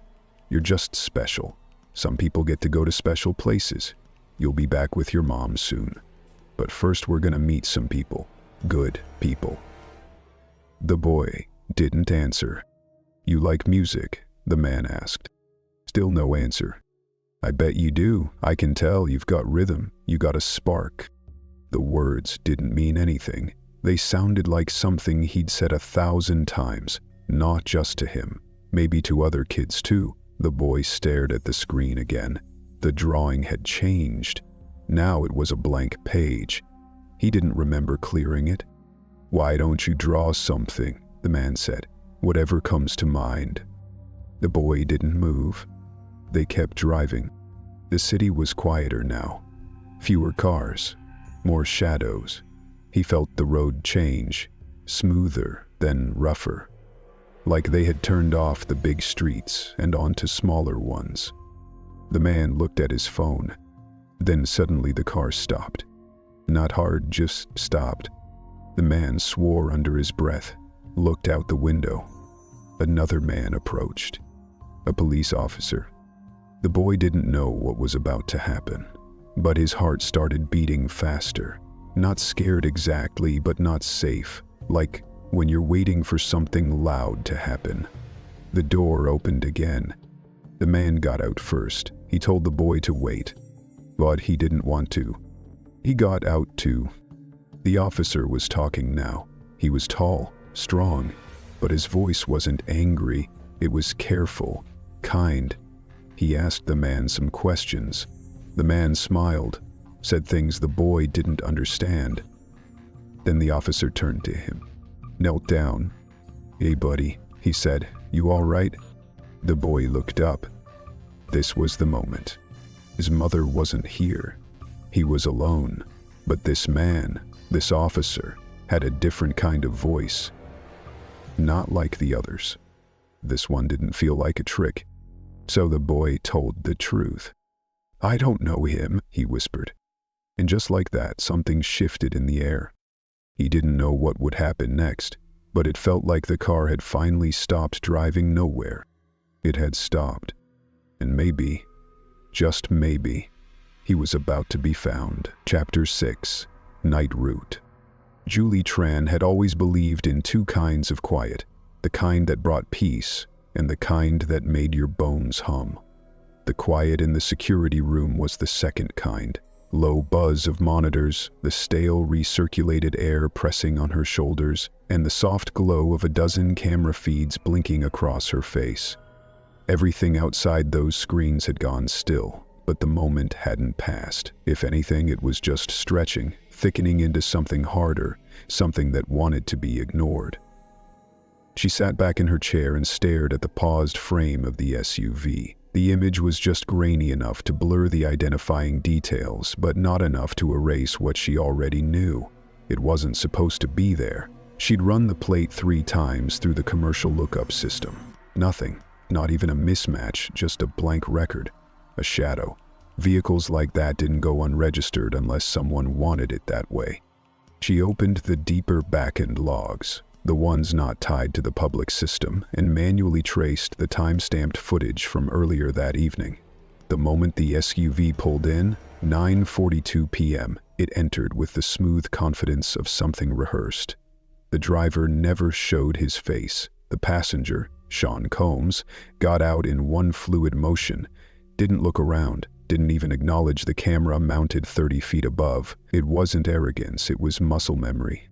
"You're just special. Some people get to go to special places. You'll be back with your mom soon. But first we're gonna meet some people. Good people." The boy didn't answer. "You like music?" the man asked. Still no answer. "I bet you do. I can tell you've got rhythm. You got a spark." The words didn't mean anything. They sounded like something he'd said 1,000 times, not just to him, maybe to other kids too. The boy stared at the screen again. The drawing had changed. Now it was a blank page. He didn't remember clearing it. "Why don't you draw something?" the man said. "Whatever comes to mind." The boy didn't move. They kept driving. The city was quieter now. Fewer cars, more shadows. He felt the road change, smoother, then rougher. Like they had turned off the big streets and onto smaller ones. The man looked at his phone. Then suddenly the car stopped. Not hard, just stopped. The man swore under his breath, looked out the window. Another man approached. A police officer. The boy didn't know what was about to happen, but his heart started beating faster. Not scared exactly, but not safe, like when you're waiting for something loud to happen. The door opened again. The man got out first. He told the boy to wait, but he didn't want to. He got out too. The officer was talking now. He was tall, strong, but his voice wasn't angry. It was careful, kind. He asked the man some questions. The man smiled, said things the boy didn't understand. Then the officer turned to him, knelt down. "Hey buddy," he said, "you all right?" The boy looked up. This was the moment. His mother wasn't here. He was alone. But this man, this officer, had a different kind of voice. Not like the others. This one didn't feel like a trick. So the boy told the truth. "I don't know him," he whispered. And just like that, something shifted in the air. He didn't know what would happen next, but it felt like the car had finally stopped driving nowhere. It had stopped. And maybe, just maybe, he was about to be found. Chapter 6. Night Route. Julie Tran had always believed in two kinds of quiet, the kind that brought peace and the kind that made your bones hum. The quiet in the security room was the second kind. Low buzz of monitors, the stale recirculated air pressing on her shoulders, and the soft glow of a dozen camera feeds blinking across her face. Everything outside those screens had gone still, but the moment hadn't passed. If anything, it was just stretching, thickening into something harder, something that wanted to be ignored. She sat back in her chair and stared at the paused frame of the SUV. The image was just grainy enough to blur the identifying details, but not enough to erase what she already knew. It wasn't supposed to be there. She'd run the plate 3 times through the commercial lookup system. Nothing, not even a mismatch, just a blank record, a shadow. Vehicles like that didn't go unregistered unless someone wanted it that way. She opened the deeper back-end logs, the ones not tied to the public system, and manually traced the time-stamped footage from earlier that evening. The moment the SUV pulled in, 9:42 p.m., it entered with the smooth confidence of something rehearsed. The driver never showed his face. The passenger, Sean Combs, got out in one fluid motion, didn't look around, didn't even acknowledge the camera mounted 30 feet above. It wasn't arrogance, it was muscle memory.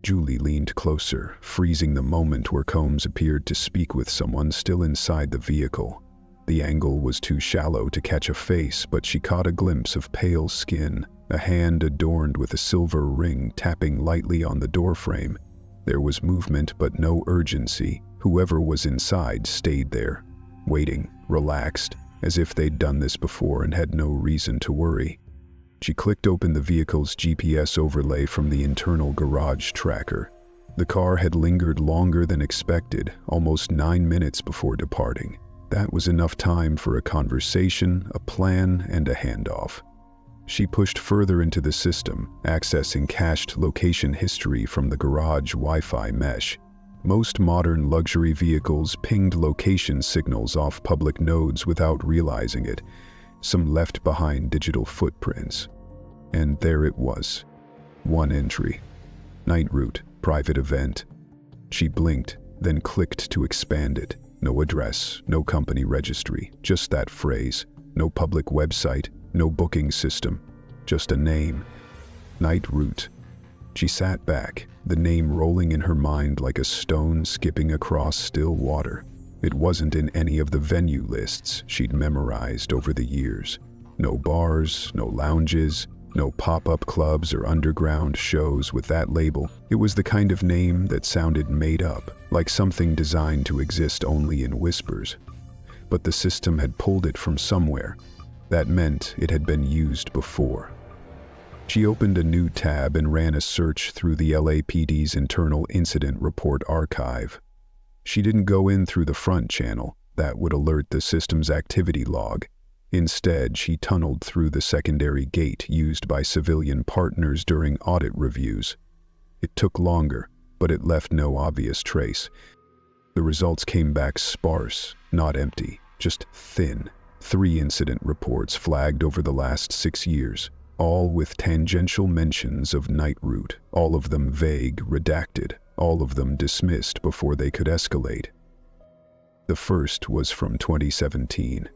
Julie leaned closer, freezing the moment where Combs appeared to speak with someone still inside the vehicle. The angle was too shallow to catch a face, but she caught a glimpse of pale skin, a hand adorned with a silver ring tapping lightly on the doorframe. There was movement but no urgency. Whoever was inside stayed there, waiting, relaxed, as if they'd done this before and had no reason to worry. She clicked open the vehicle's GPS overlay from the internal garage tracker. The car had lingered longer than expected, almost 9 minutes before departing. That was enough time for a conversation, a plan, and a handoff. She pushed further into the system, accessing cached location history from the garage Wi-Fi mesh. Most modern luxury vehicles pinged location signals off public nodes without realizing it. Some left behind digital footprints. And there it was. One entry. Night route, private event. She blinked, then clicked to expand it. No address, no company registry, just that phrase. No public website, no booking system, just a name. Night route. She sat back, the name rolling in her mind like a stone skipping across still water. It wasn't in any of the venue lists she'd memorized over the years. No bars, no lounges, no pop-up clubs or underground shows with that label. It was the kind of name that sounded made up, like something designed to exist only in whispers. But the system had pulled it from somewhere. That meant it had been used before. She opened a new tab and ran a search through the LAPD's internal incident report archive. She didn't go in through the front channel. That would alert the system's activity log. Instead, she tunneled through the secondary gate used by civilian partners during audit reviews. It took longer, but it left no obvious trace. The results came back sparse, not empty, just thin. 3 incident reports flagged over the last 6 years, all with tangential mentions of night route, all of them vague, redacted, all of them dismissed before they could escalate. The first was from 2017.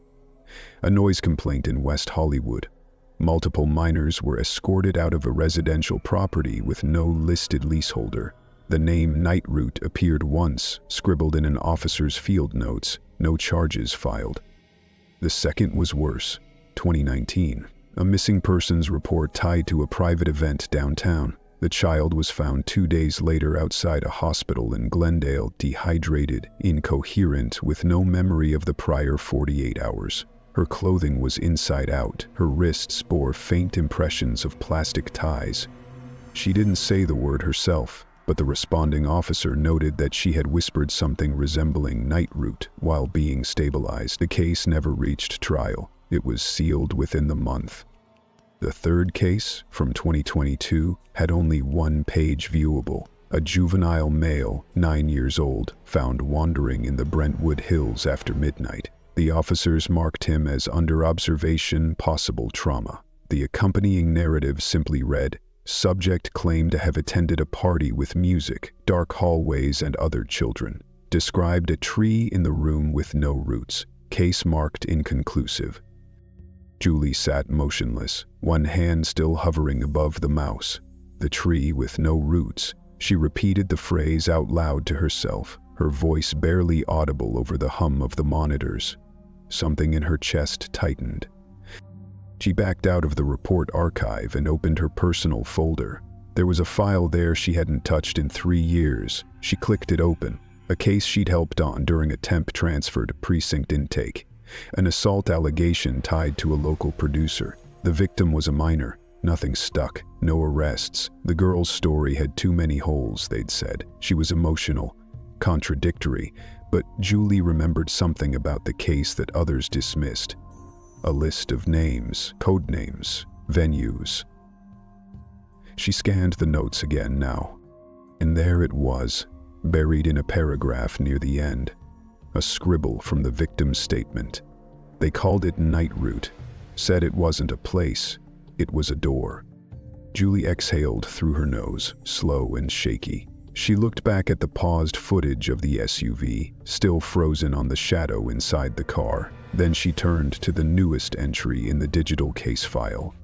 A noise complaint in West Hollywood. Multiple minors were escorted out of a residential property with no listed leaseholder. The name Night Route appeared once, scribbled in an officer's field notes, no charges filed. The second was worse. 2019. A missing persons report tied to a private event downtown. The child was found 2 days later outside a hospital in Glendale, dehydrated, incoherent, with no memory of the prior 48 hours. Her clothing was inside out. Her wrists bore faint impressions of plastic ties. She didn't say the word herself, but the responding officer noted that she had whispered something resembling night route while being stabilized. The case never reached trial. It was sealed within the month. The third case, from 2022, had only one page viewable. A juvenile male, 9 years old, found wandering in the Brentwood Hills after midnight. The officers marked him as under observation, possible trauma. The accompanying narrative simply read, subject claimed to have attended a party with music, dark hallways, and other children. Described a tree in the room with no roots. Case marked inconclusive. Julie sat motionless, one hand still hovering above the mouse. The tree with no roots. She repeated the phrase out loud to herself, her voice barely audible over the hum of the monitors. Something in her chest tightened. She backed out of the report archive and opened her personal folder. There was a file there she hadn't touched in 3 years. She clicked it open. A case she'd helped on during a temp transfer to precinct intake. An assault allegation tied to a local producer. The victim was a minor, Nothing stuck, no arrests. The girl's story had too many holes, they'd said. She was emotional, contradictory, but Julie remembered something about the case that others dismissed. A list of names, code names, venues. She scanned the notes again now, and there it was, buried in a paragraph near the end. A scribble from the victim's statement. They called it Night Route, said it wasn't a place, it was a door. Julie exhaled through her nose, slow and shaky. She looked back at the paused footage of the SUV, still frozen on the shadow inside the car. Then she turned to the newest entry in the digital case file.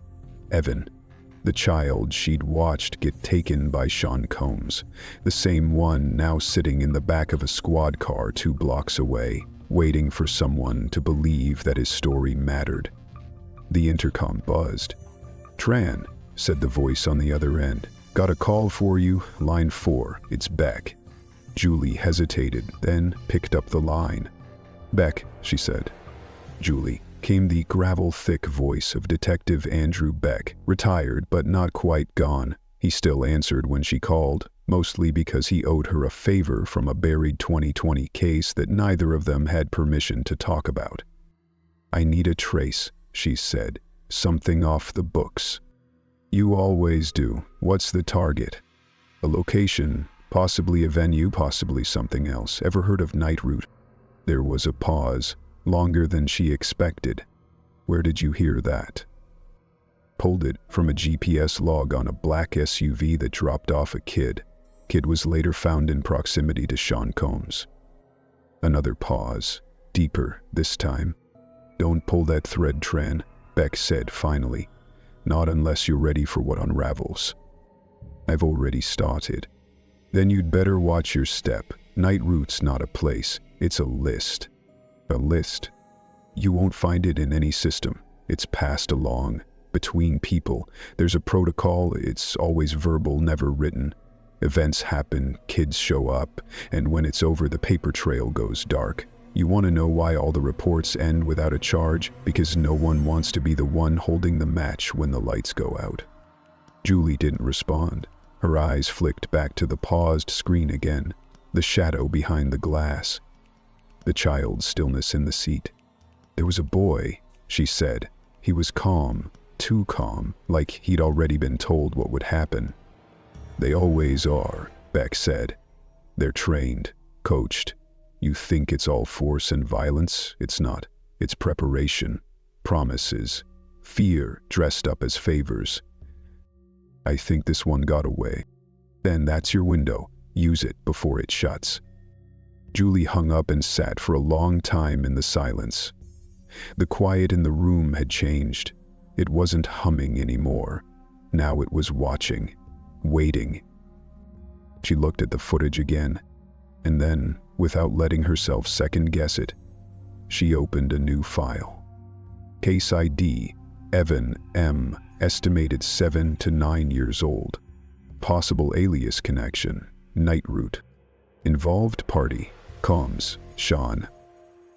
Evan, the child she'd watched get taken by Sean Combs, the same one now sitting in the back of a squad car 2 blocks away, waiting for someone to believe that his story mattered. The intercom buzzed. "Tran," said the voice on the other end. "Got a call for you, line 4, it's Beck." Julie hesitated, then picked up the line. "Beck," she said. "Julie," came the gravel-thick voice of Detective Andrew Beck, retired but not quite gone. He still answered when she called, mostly because he owed her a favor from a buried 2020 case that neither of them had permission to talk about. "I need a trace," she said. "Something off the books." "You always do. What's the target?" "A location, possibly a venue, possibly something else. Ever heard of Night Route?" There was a pause, longer than she expected. "Where did you hear that?" "Pulled it from a GPS log on a black SUV that dropped off a kid. Kid was later found in proximity to Sean Combs." Another pause, deeper this time. "Don't pull that thread, Tran," Beck said finally. "Not unless you're ready for what unravels." "I've already started." "Then you'd better watch your step. Night Route's not a place, it's a list." "A list?" "You won't find it in any system. It's passed along, between people. There's a protocol, it's always verbal, never written. Events happen, kids show up, and when it's over the paper trail goes dark. You want to know why all the reports end without a charge? Because no one wants to be the one holding the match when the lights go out." Julie didn't respond. Her eyes flicked back to the paused screen again, the shadow behind the glass. The child's stillness in the seat. "There was a boy," she said. "He was calm, too calm, like he'd already been told what would happen." "They always are," Beck said. "They're trained, coached. You think it's all force and violence? It's not. It's preparation, promises, fear dressed up as favors." "I think this one got away." "Then that's your window. Use it before it shuts." Julie hung up and sat for a long time in the silence. The quiet in the room had changed. It wasn't humming anymore. Now it was watching, waiting. She looked at the footage again, and then, without letting herself second-guess it, she opened a new file. Case ID, Evan M., estimated 7 to 9 years old. Possible alias connection, Night Route. Involved party, Combs, Sean.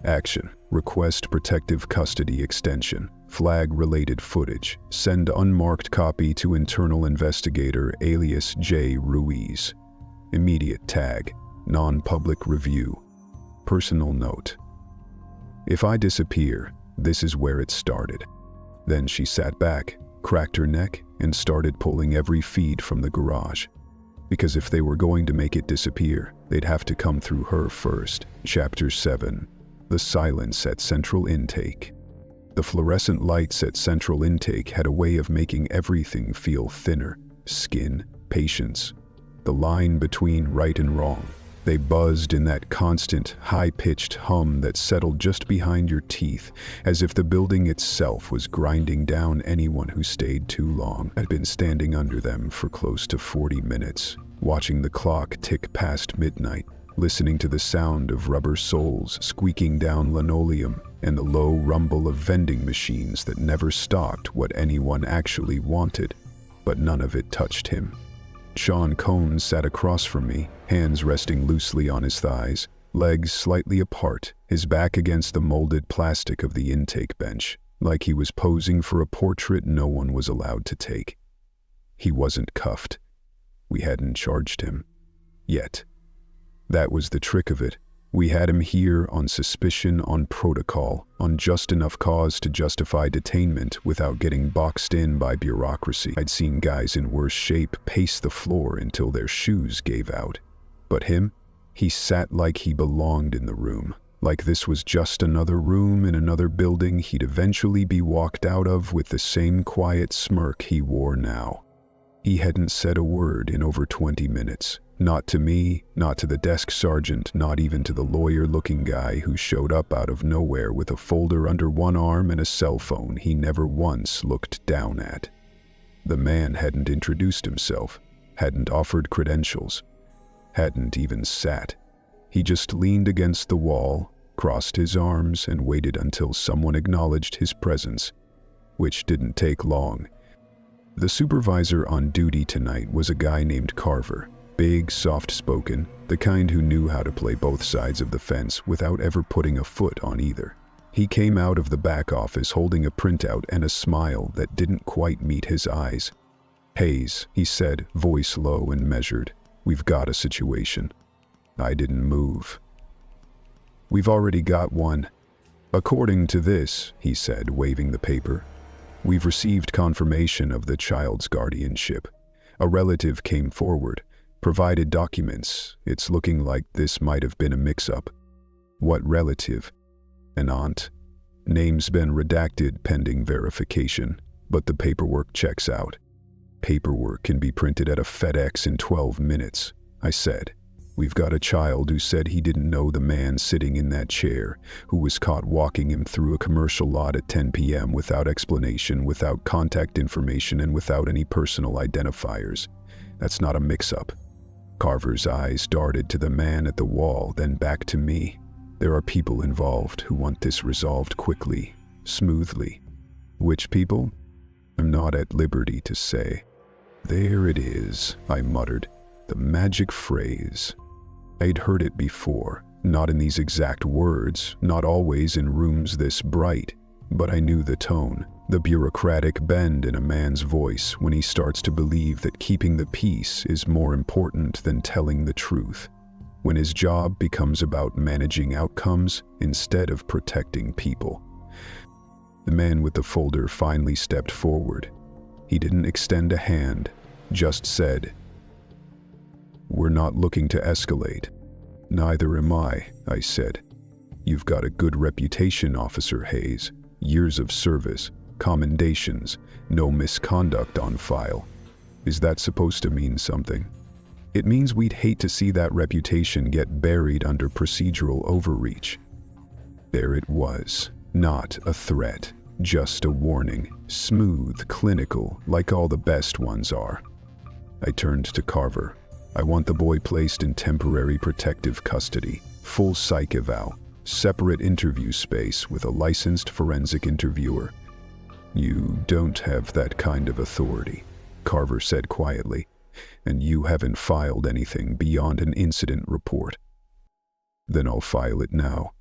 Action, request protective custody extension. Flag-related footage. Send unmarked copy to internal investigator alias J. Ruiz. Immediate tag, non-public review. Personal note. If I disappear, this is where it started. Then she sat back, cracked her neck, and started pulling every feed from the garage. Because if they were going to make it disappear, they'd have to come through her first. Chapter 7. The silence at central intake. The fluorescent lights at central intake had a way of making everything feel thinner. Skin, patience. The line between right and wrong. They buzzed in that constant, high-pitched hum that settled just behind your teeth, as if the building itself was grinding down anyone who stayed too long. I'd been standing under them for close to 40 minutes, watching the clock tick past midnight, listening to the sound of rubber soles squeaking down linoleum and the low rumble of vending machines that never stocked what anyone actually wanted, but none of it touched him. Sean Combs sat across from me, hands resting loosely on his thighs, legs slightly apart, his back against the molded plastic of the intake bench. like he was posing for a portrait no one was allowed to take. He wasn't cuffed. We hadn't charged him. Yet. That was the trick of it. We had him here on suspicion, on protocol, on just enough cause to justify detainment without getting boxed in by bureaucracy. I'd seen guys in worse shape pace the floor until their shoes gave out. But him? He sat like he belonged in the room, like this was just another room in another building he'd eventually be walked out of with the same quiet smirk he wore now. He hadn't said a word in over 20 minutes. Not to me, not to the desk sergeant, not even to the lawyer-looking guy who showed up out of nowhere with a folder under one arm and a cell phone he never once looked down at. The man hadn't introduced himself, hadn't offered credentials, hadn't even sat. He just leaned against the wall, crossed his arms, and waited until someone acknowledged his presence, which didn't take long. The supervisor on duty tonight was a guy named Carver. Big, soft-spoken, the kind who knew how to play both sides of the fence without ever putting a foot on either. He came out of the back office holding a printout and a smile that didn't quite meet his eyes. "Hayes," he said, voice low and measured, "we've got a situation." I didn't move. "We've already got one. According to this," he said, waving the paper, "we've received confirmation of the child's guardianship. A relative came forward, provided documents. It's looking like this might have been a mix-up." "What relative?" "An aunt. Name's been redacted pending verification, but the paperwork checks out." "Paperwork can be printed at a FedEx in 12 minutes, I said. "We've got a child who said he didn't know the man sitting in that chair, who was caught walking him through a commercial lot at 10 p.m. without explanation, without contact information, and without any personal identifiers. That's not a mix-up." Carver's eyes darted to the man at the wall, then back to me. "There are people involved who want this resolved quickly, smoothly." "Which people?" "I'm not at liberty to say." "There it is," I muttered. The magic phrase. I'd heard it before, not in these exact words, not always in rooms this bright, but I knew the tone, the bureaucratic bend in a man's voice when he starts to believe that keeping the peace is more important than telling the truth, when his job becomes about managing outcomes instead of protecting people. The man with the folder finally stepped forward. He didn't extend a hand, just said, "We're not looking to escalate." "Neither am I said. "You've got a good reputation, Officer Hayes. Years of service, commendations, no misconduct on file. Is that supposed to mean something?" "It means we'd hate to see that reputation get buried under procedural overreach." There it was, not a threat, just a warning, smooth, clinical, like all the best ones are. I turned to Carver. "I want the boy placed in temporary protective custody, full psych eval, separate interview space with a licensed forensic interviewer." "You don't have that kind of authority," Carver said quietly, "and you haven't filed anything beyond an incident report." "Then I'll file it now."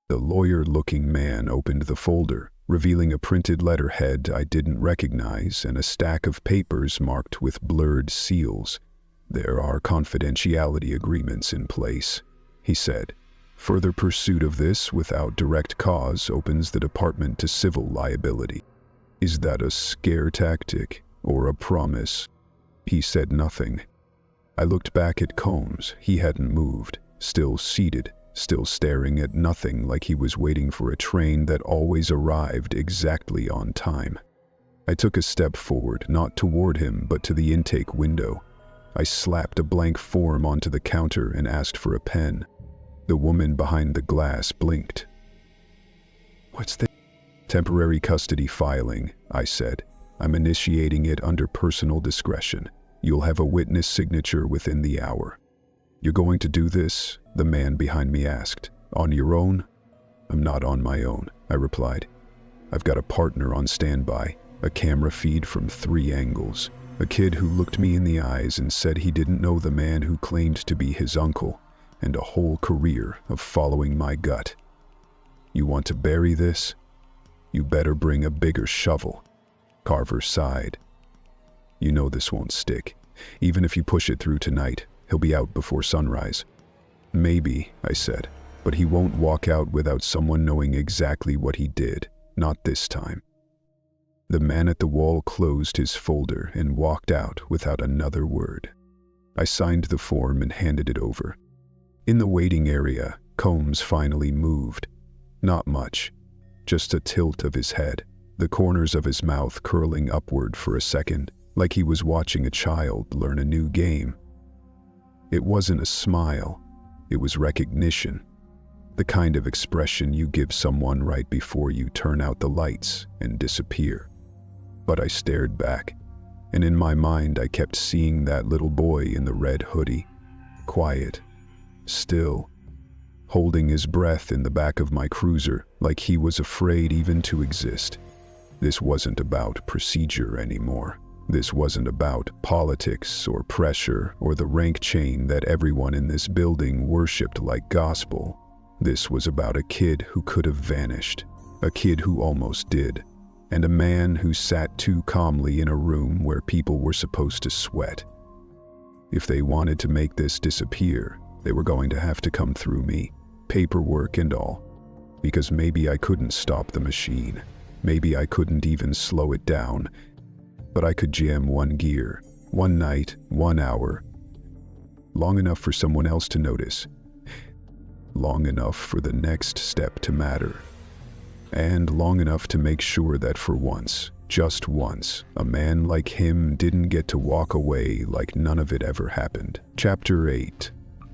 The lawyer-looking man opened the folder, revealing a printed letterhead I didn't recognize and a stack of papers marked with blurred seals. "There are confidentiality agreements in place," he said. "Further pursuit of this without direct cause opens the department to civil liability." "Is that a scare tactic or a promise?" He said nothing. I looked back at Combs. He hadn't moved, still seated, still staring at nothing like he was waiting for a train that always arrived exactly on time. I took a step forward, not toward him, but to the intake window. I slapped a blank form onto the counter and asked for a pen. The woman behind the glass blinked. "What's the—" "Temporary custody filing," I said. "I'm initiating it under personal discretion. You'll have a witness signature within the hour." "You're going to do this?" the man behind me asked. "On your own?" "I'm not on my own," I replied. "I've got a partner on standby, a camera feed from 3 angles. A kid who looked me in the eyes and said he didn't know the man who claimed to be his uncle, and a whole career of following my gut." "You want to bury this?" You better bring a bigger shovel." Carver sighed. "You know this won't stick. Even if you push it through tonight, he'll be out before sunrise." "Maybe," I said, "but he won't walk out without someone knowing exactly what he did. Not this time." The man at the wall closed his folder and walked out without another word. I signed the form and handed it over. In the waiting area, Combs finally moved. Not much, just a tilt of his head, the corners of his mouth curling upward for a second, like he was watching a child learn a new game. It wasn't a smile, it was recognition. The kind of expression you give someone right before you turn out the lights and disappear. But I stared back, and in my mind I kept seeing that little boy in the red hoodie, quiet, still, holding his breath in the back of my cruiser like he was afraid even to exist. This wasn't about procedure anymore. This wasn't about politics or pressure or the rank chain that everyone in this building worshipped like gospel. This was about a kid who could have vanished, a kid who almost did, and a man who sat too calmly in a room where people were supposed to sweat. If they wanted to make this disappear, they were going to have to come through me, paperwork and all, because maybe I couldn't stop the machine. Maybe I couldn't even slow it down, but I could jam one gear, one night, 1 hour, long enough for someone else to notice, long enough for the next step to matter, and long enough to make sure that for once, just once, a man like him didn't get to walk away like none of it ever happened. Chapter 8.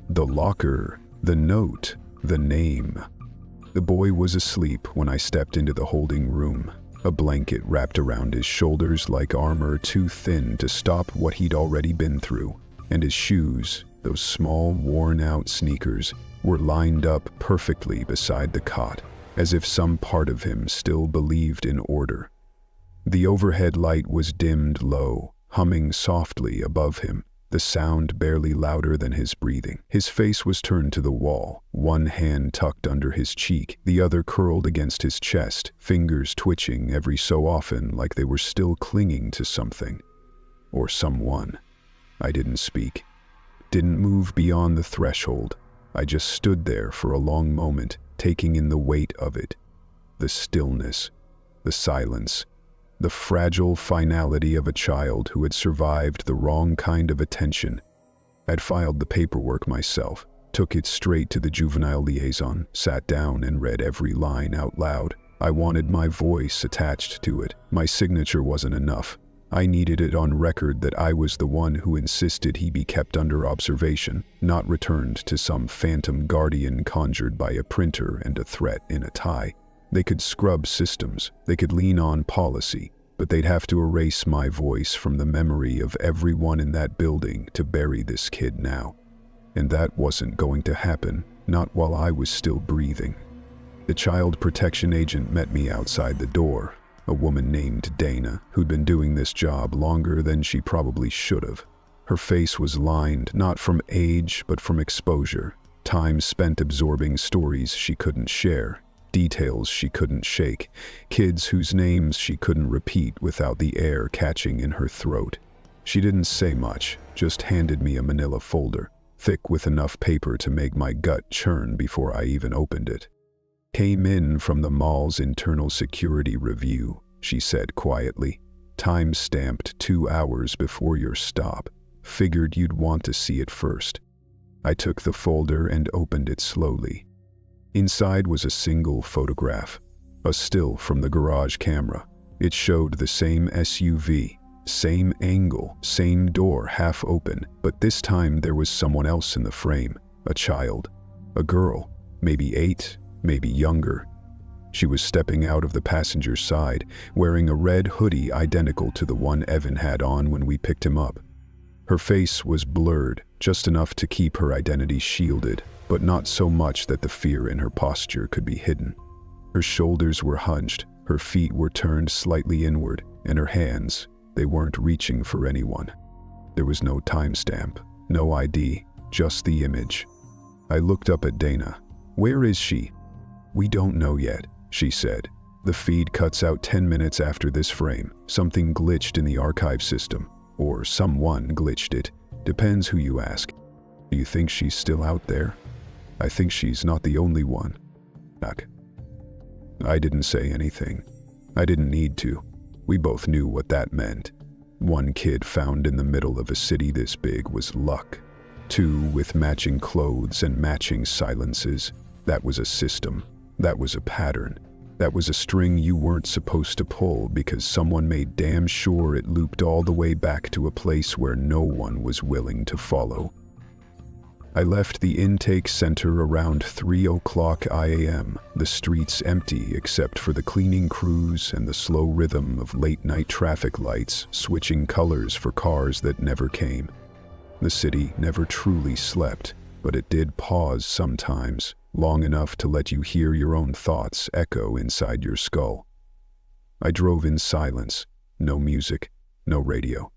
The locker, the note, the name. The boy was asleep when I stepped into the holding room, a blanket wrapped around his shoulders like armor too thin to stop what he'd already been through, and his shoes, those small, worn-out sneakers, were lined up perfectly beside the cot, as if some part of him still believed in order. The overhead light was dimmed low, humming softly above him, the sound barely louder than his breathing. His face was turned to the wall, one hand tucked under his cheek, the other curled against his chest, fingers twitching every so often like they were still clinging to something. Or someone. I didn't speak. Didn't move beyond the threshold. I just stood there for a long moment, taking in the weight of it. The stillness, the silence, the fragile finality of a child who had survived the wrong kind of attention. I'd filed the paperwork myself, took it straight to the juvenile liaison, sat down and read every line out loud. I wanted my voice attached to it. My signature wasn't enough. I needed it on record that I was the one who insisted he be kept under observation, not returned to some phantom guardian conjured by a printer and a threat in a tie. They could scrub systems, they could lean on policy, but they'd have to erase my voice from the memory of everyone in that building to bury this kid now. And that wasn't going to happen, not while I was still breathing. The child protection agent met me outside the door, a woman named Dana, who'd been doing this job longer than she probably should have. Her face was lined not from age but from exposure, time spent absorbing stories she couldn't share, details she couldn't shake, kids whose names she couldn't repeat without the air catching in her throat. She didn't say much, just handed me a manila folder, thick with enough paper to make my gut churn before I even opened it. "Came in from the mall's internal security review," she said quietly. "Time stamped 2 hours before your stop. Figured you'd want to see it first." I took the folder and opened it slowly. Inside was a single photograph, a still from the garage camera. It showed the same SUV, same angle, same door half open, but this time there was someone else in the frame, a child, a girl, maybe 8, maybe younger. She was stepping out of the passenger side, wearing a red hoodie identical to the one Evan had on when we picked him up. Her face was blurred, just enough to keep her identity shielded, but not so much that the fear in her posture could be hidden. Her shoulders were hunched, her feet were turned slightly inward, and her hands, they weren't reaching for anyone. There was no timestamp, no ID, just the image. I looked up at Dana. "Where is she?" "We don't know yet," she said. The feed cuts out 10 minutes after this frame. Something glitched in the archive system. Or someone glitched it. Depends who you ask. Do you think she's still out there? I think she's not the only one. I didn't say anything. I didn't need to. We both knew what that meant. One kid found in the middle of a city this big was luck. Two with matching clothes and matching silences. That was a system. That was a pattern. That was a string you weren't supposed to pull because someone made damn sure it looped all the way back to a place where no one was willing to follow. I left the intake center around 3:00 a.m., the streets empty except for the cleaning crews and the slow rhythm of late-night traffic lights switching colors for cars that never came. The city never truly slept, but it did pause sometimes, long enough to let you hear your own thoughts echo inside your skull. I drove in silence, no music, no radio.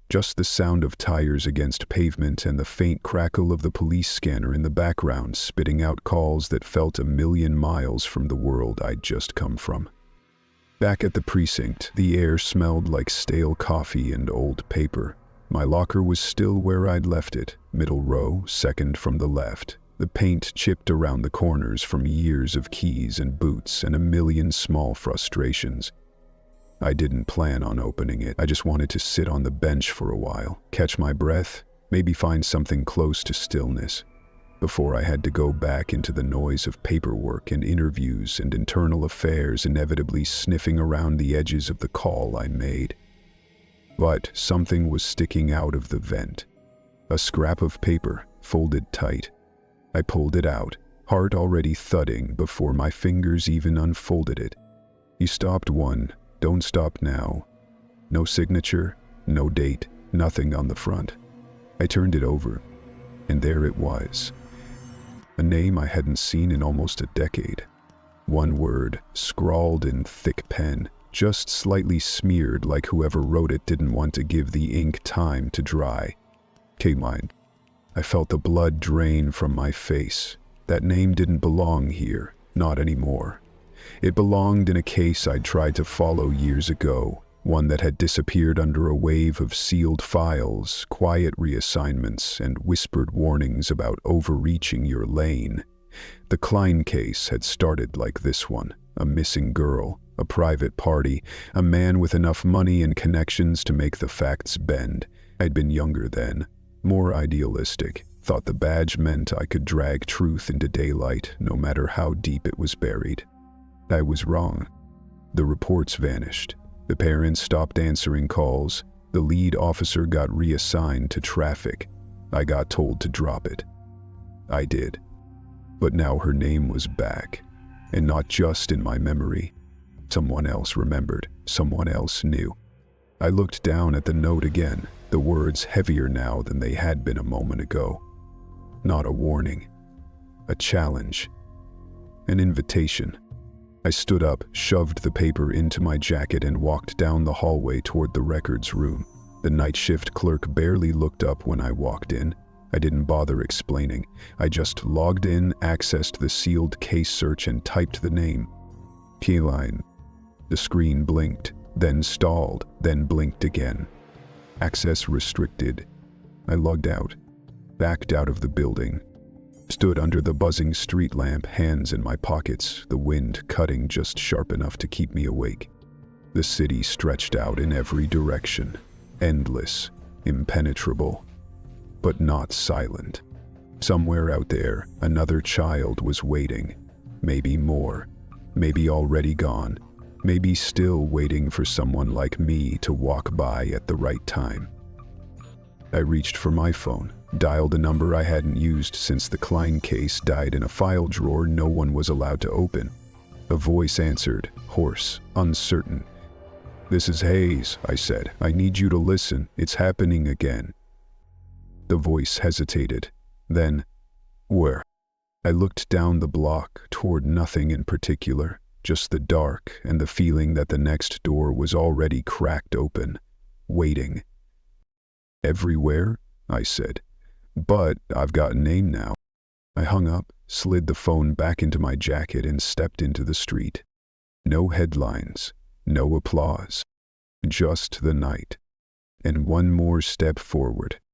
Just the sound of tires against pavement and the faint crackle of the police scanner in the background spitting out calls that felt a million miles from the world I'd just come from. Back at the precinct, the air smelled like stale coffee and old paper. My locker was still where I'd left it, middle row, second from the left. The paint chipped around the corners from years of keys and boots and a million small frustrations. I didn't plan on opening it. I just wanted to sit on the bench for a while, catch my breath, maybe find something close to stillness, before I had to go back into the noise of paperwork and interviews and internal affairs inevitably sniffing around the edges of the call I made. But something was sticking out of the vent. A scrap of paper, folded tight. I pulled it out, heart already thudding before my fingers even unfolded it. You stopped one. Don't stop now. No signature, no date, nothing on the front. I turned it over, and there it was. A name I hadn't seen in almost a decade. One word, scrawled in thick pen, just slightly smeared like whoever wrote it didn't want to give the ink time to dry. K-Mine. I felt the blood drain from my face. That name didn't belong here, not anymore. It belonged in a case I'd tried to follow years ago, one that had disappeared under a wave of sealed files, quiet reassignments, and whispered warnings about overreaching your lane. The Klein case had started like this one, a missing girl, a private party, a man with enough money and connections to make the facts bend. I'd been younger then, more idealistic, thought the badge meant I could drag truth into daylight no matter how deep it was buried. I was wrong. The reports vanished. The parents stopped answering calls. The lead officer got reassigned to traffic. I got told to drop it. I did. But now her name was back. And not just in my memory. Someone else remembered. Someone else knew. I looked down at the note again, the words heavier now than they had been a moment ago. Not a warning. A challenge. An invitation. I stood up, shoved the paper into my jacket and walked down the hallway toward the records room. The night shift clerk barely looked up when I walked in. I didn't bother explaining. I just logged in, accessed the sealed case search and typed the name. Keyline. The screen blinked, then stalled, then blinked again. Access restricted. I logged out, backed out of the building. Stood under the buzzing street lamp, hands in my pockets, the wind cutting just sharp enough to keep me awake. The city stretched out in every direction, endless, impenetrable, but not silent. Somewhere out there, another child was waiting, maybe more, maybe already gone, maybe still waiting for someone like me to walk by at the right time. I reached for my phone. Dialed a number I hadn't used since the Klein case died in a file drawer no one was allowed to open. A voice answered, hoarse, uncertain. "This is Hayes," I said. "I need you to listen. It's happening again." The voice hesitated. Then, "Where?" I looked down the block toward nothing in particular, just the dark and the feeling that the next door was already cracked open, waiting. "Everywhere?" I said. "But I've got a name now." I hung up, slid the phone back into my jacket and stepped into the street. No headlines, no applause, just the night. And one more step forward.